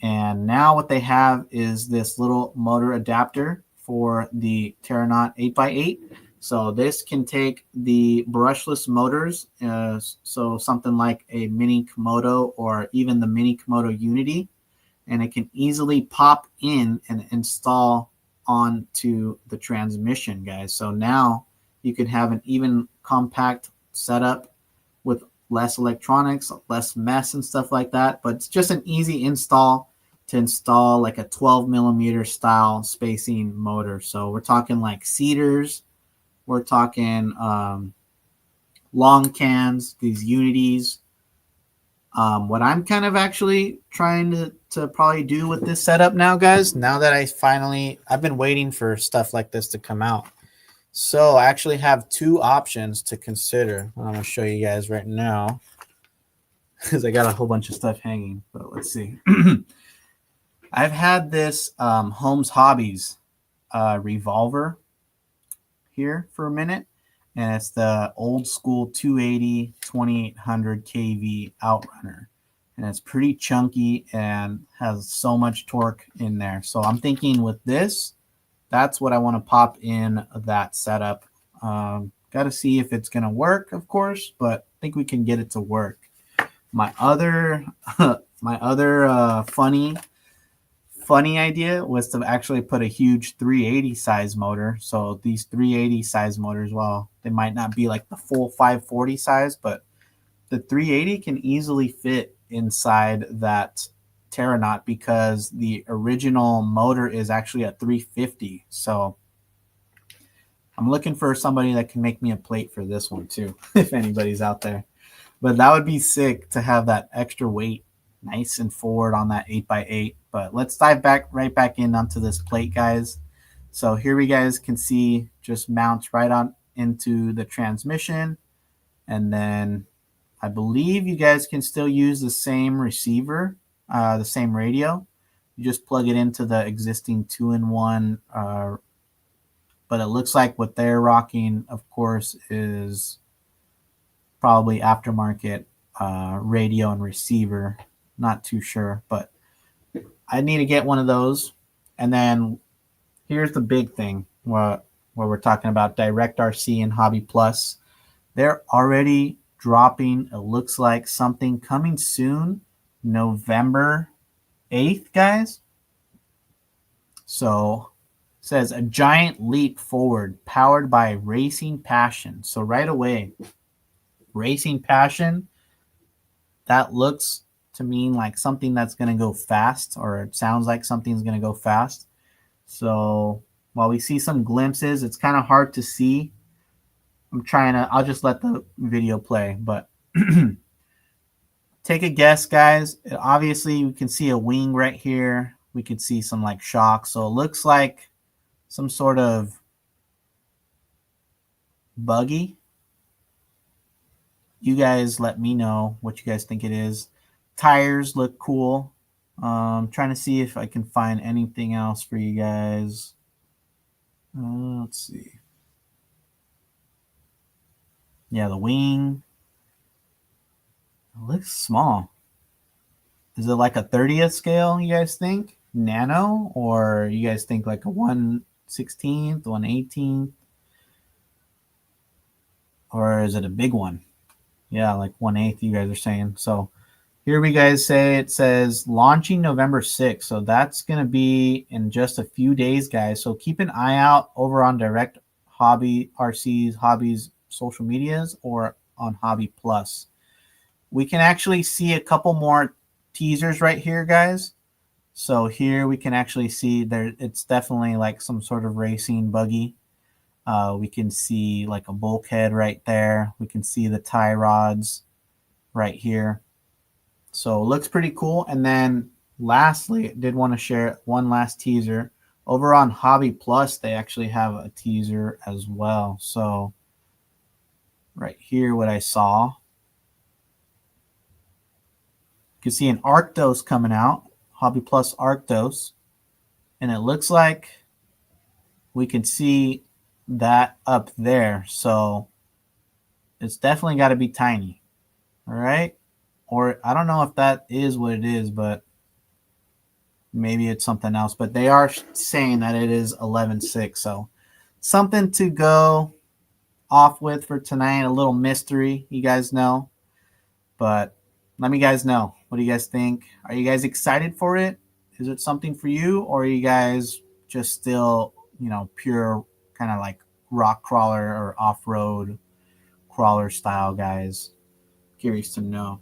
And now what they have is this little motor adapter for the Terranaut 8x8. So this can take the brushless motors, so something like a Mini Komodo or even the Mini Komodo Unity, and it can easily pop in and install onto the transmission, guys. So now you can have an even compact setup with less electronics, less mess and stuff like that, but it's just an easy install to install like a 12mm style spacing motor. So we're talking like cedars, we're talking long cans, these Unities. What I'm kind of actually trying to probably do with this setup now, guys, now that I've been waiting for stuff like this to come out. So I actually have two options to consider. I'm going to show you guys right now because I got a whole bunch of stuff hanging, but let's see. I've had this Holmes Hobbies revolver here for a minute, and it's the old school 280 2800 kV outrunner, and it's pretty chunky and has so much torque in there. So I'm thinking with this, that's what I want to pop in that setup. Got to see if it's going to work, of course, but I think we can get it to work. My other funny idea was to actually put a huge 380 size motor. So these 380 size motors, well, they might not be like the full 540 size, but the 380 can easily fit inside that Terranaut because the original motor is actually a 350. So I'm looking for somebody that can make me a plate for this one too, if anybody's out there. But that would be sick to have that extra weight nice and forward on that 8x8. But let's dive right back in onto this plate, guys. So here we guys can see just mounts right on into the transmission. And then I believe you guys can still use the same receiver, the same radio. You just plug it into the existing 2-in-1. But it looks like what they're rocking, of course, is probably aftermarket radio and receiver. Not too sure, but I need to get one of those. And then here's the big thing where we're talking about DirectRC and HobbyPlus. They're already dropping, it looks like, something coming soon, November 8th, guys. So it says a giant leap forward powered by racing passion. So right away, racing passion, that looks to me like something that's going to go fast, or it sounds like something's going to go fast. So while we see some glimpses, it's kind of hard to see. I'll just let the video play, but take a guess, guys. Obviously, you can see a wing right here. We could see some like shocks. So it looks like some sort of buggy. You guys let me know what you guys think it is. Tires look cool. Trying to see if I can find anything else for you guys. Let's see. Yeah, the wing. It looks small. Is it like a 30th scale, you guys think? Nano? Or you guys think like a 1/16th, 1/18th? Or is it a big one? Yeah, like 1/8 you guys are saying. So here we guys say it says launching November 6th. So that's going to be in just a few days, guys. So keep an eye out over on Direct RC's Hobbies social medias or on HobbyPlus. We can actually see a couple more teasers right here, guys. So here we can actually see there, it's definitely like some sort of racing buggy. We can see like a bulkhead right there. We can see the tie rods right here. So it looks pretty cool. And then lastly, I did want to share one last teaser. Over on HobbyPlus, they actually have a teaser as well. So right here, what I saw, you can see an Arctos coming out, HobbyPlus Arctos. And it looks like we can see that up there. So it's definitely got to be tiny. All right. Or I don't know if that is what it is, but maybe it's something else. But they are saying that it is 11.6. So something to go off with for tonight. A little mystery, you guys know. But let me guys know. What do you guys think? Are you guys excited for it? Is it something for you? Or are you guys just still, pure kind of like rock crawler or off-road crawler style guys? Curious to know.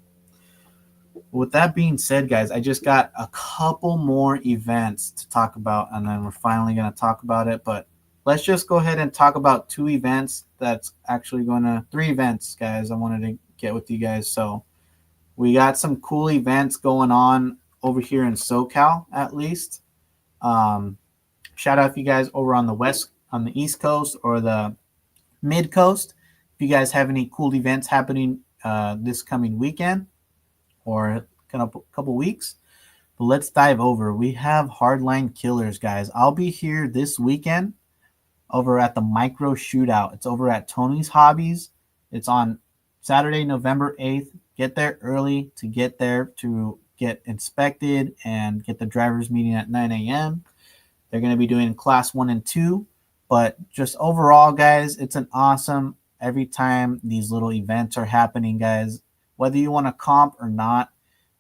With that being said, guys, I just got a couple more events to talk about, and then we're finally going to talk about it. But let's just go ahead and talk about 2 events. That's actually 3 events, guys, I wanted to get with you guys. So we got some cool events going on over here in SoCal, at least. Shout out if you guys over on the East Coast or the Mid Coast. If you guys have any cool events happening this coming weekend or a couple weeks. But let's dive over. We have Hardline Killers, guys. I'll be here this weekend over at the Micro Shootout. It's over at Tony's Hobbies. It's on Saturday, November 8th. Get there early to get there to get inspected and get the driver's meeting at 9 a.m. They're going to be doing class 1 and 2. But just overall, guys, it's an awesome every time these little events are happening, guys. Whether you want to comp or not,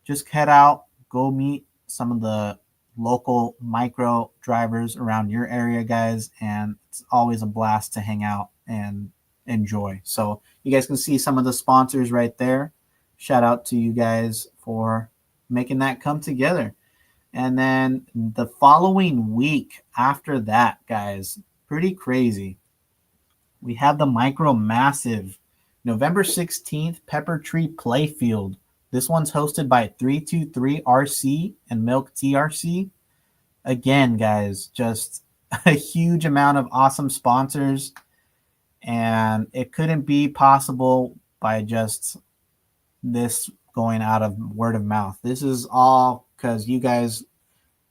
just head out, go meet some of the local micro drivers around your area, guys. And it's always a blast to hang out and enjoy. So you guys can see some of the sponsors right there. Shout out to you guys for making that come together. And then the following week after that, guys, pretty crazy. We have the Micro Massive November 16th Pepper Tree Playfield. This one's hosted by 323 RC and Milk TRC. Again, guys, just a huge amount of awesome sponsors, and it couldn't be possible by just this going out of word of mouth. This is all because you guys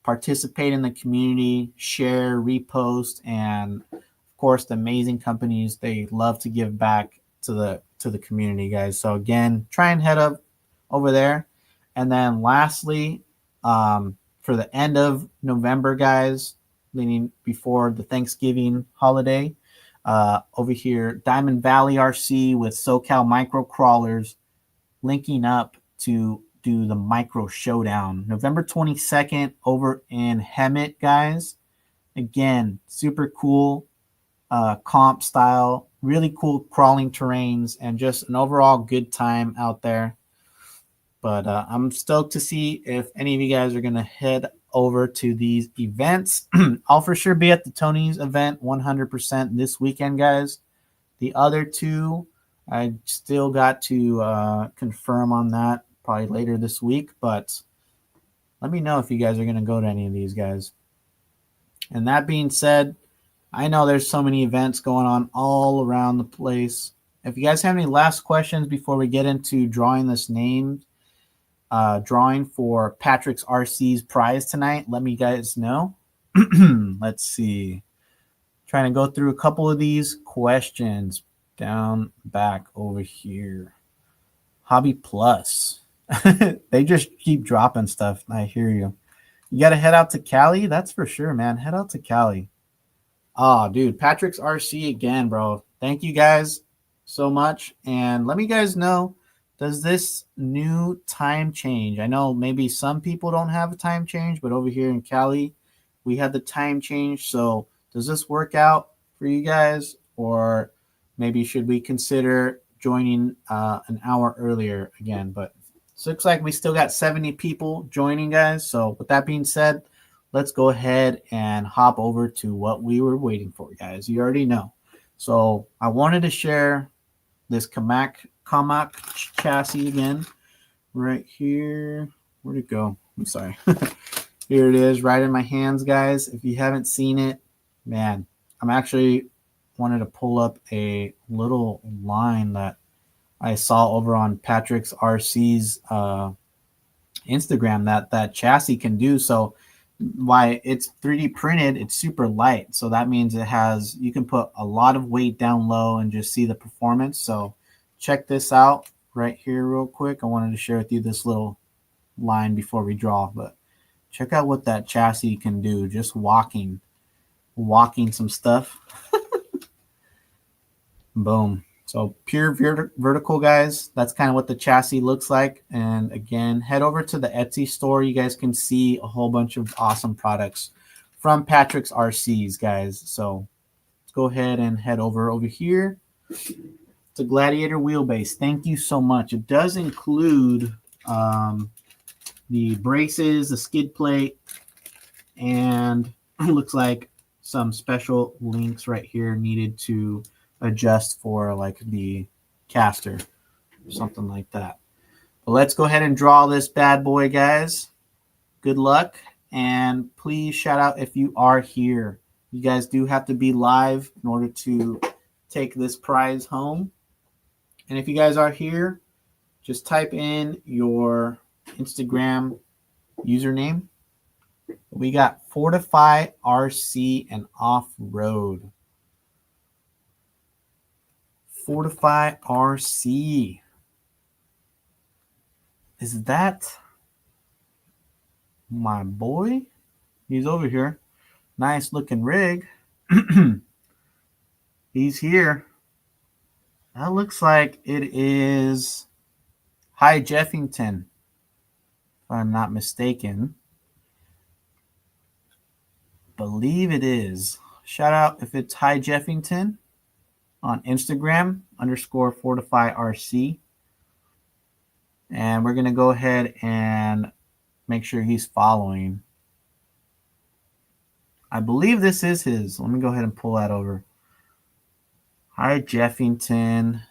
participate in the community, share, repost, and of course the amazing companies, they love to give back to the community, guys. So again, try and head up over there. And then lastly, for the end of November, guys, leaning before the Thanksgiving holiday, over here, Diamond Valley RC with SoCal Micro Crawlers linking up to do the Micro Showdown November 22nd over in Hemet, guys. Again, super cool comp style, really cool crawling terrains, and just an overall good time out there. But I'm stoked to see if any of you guys are going to head over to these events. I'll for sure be at the Tony's event 100% this weekend, guys. The other two, I still got to confirm on that probably later this week, but let me know if you guys are going to go to any of these, guys. And that being said, I know there's so many events going on all around the place. If you guys have any last questions before we get into drawing this name, drawing for Patrick's RC's prize tonight, let me guys know. Let's see. Trying to go through a couple of these questions down back over here. HobbyPlus. They just keep dropping stuff. I hear you. You got to head out to Cali? That's for sure, man. Head out to Cali. Oh, dude. Patrick's RC again, bro. Thank you guys so much. And let me guys know, does this new time change? I know maybe some people don't have a time change, but over here in Cali, we had the time change. So does this work out for you guys? Or maybe should we consider joining an hour earlier again? But it looks like we still got 70 people joining, guys. So with that being said, let's go ahead and hop over to what we were waiting for, guys. You already know. So I wanted to share this Kamak chassis again right here. Where'd it go? I'm sorry. Here it is right in my hands, guys. If you haven't seen it, man, I'm actually wanted to pull up a little line that I saw over on Patrick's RC's Instagram that chassis can do. So why it's 3D printed, it's super light. So that means it has, you can put a lot of weight down low and just see the performance. So check this out right here real quick. I wanted to share with you this little line before we draw, but check out what that chassis can do. Just walking some stuff. Boom. So pure vertical, guys. That's kind of what the chassis looks like. And again, head over to the Etsy store. You guys can see a whole bunch of awesome products from Patrick's RCs, guys. So let's go ahead and head over here. It's a Gladiator wheelbase. Thank you so much. It does include the braces, the skid plate, and it looks like some special links right here needed to adjust for like the caster or something like that. But let's go ahead and draw this bad boy, guys. Good luck, and please shout out if you are here. You guys do have to be live in order to take this prize home. And if you guys are here, just type in your Instagram username. We got Fortify RC and Off-Road. Fortify RC. Is that my boy? He's over here. Nice looking rig. He's here. That looks like it is High Jeffington, if I'm not mistaken. Believe it is. Shout out if it's High Jeffington on Instagram _Fortify RC. And we're going to go ahead and make sure he's following. I believe this is his. Let me go ahead and pull that over. Hi, Jeffington.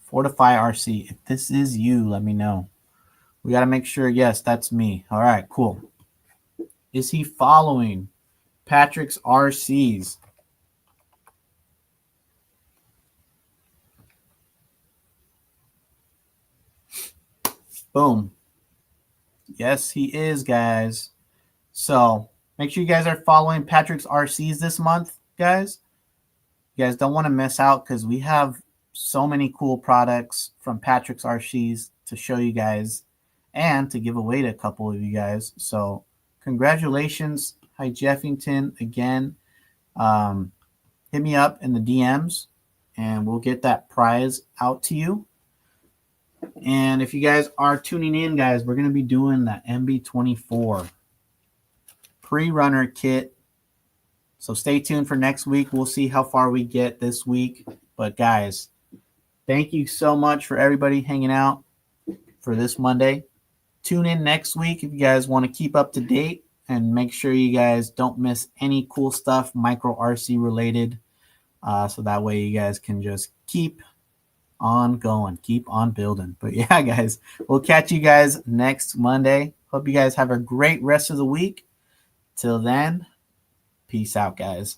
Fortify RC. If this is you, let me know. We got to make sure. Yes, that's me. All right, cool. Is he following Patrick's RCs? Boom. Yes, he is, guys. So make sure you guys are following Patrick's RCs this month, guys. You guys don't want to miss out because we have so many cool products from Patrick's RCs to show you guys and to give away to a couple of you guys. So congratulations. Hi, Jeffington, again. Hit me up in the DMs and we'll get that prize out to you. And if you guys are tuning in, guys, we're going to be doing the MB24 pre-runner kit. So stay tuned for next week. We'll see how far we get this week. But guys, thank you so much for everybody hanging out for this Monday. Tune in next week if you guys want to keep up to date and make sure you guys don't miss any cool stuff micro RC related. So that way you guys can just keep on going, keep on building. But yeah, guys, we'll catch you guys next Monday. Hope you guys have a great rest of the week. Till then, peace out, guys.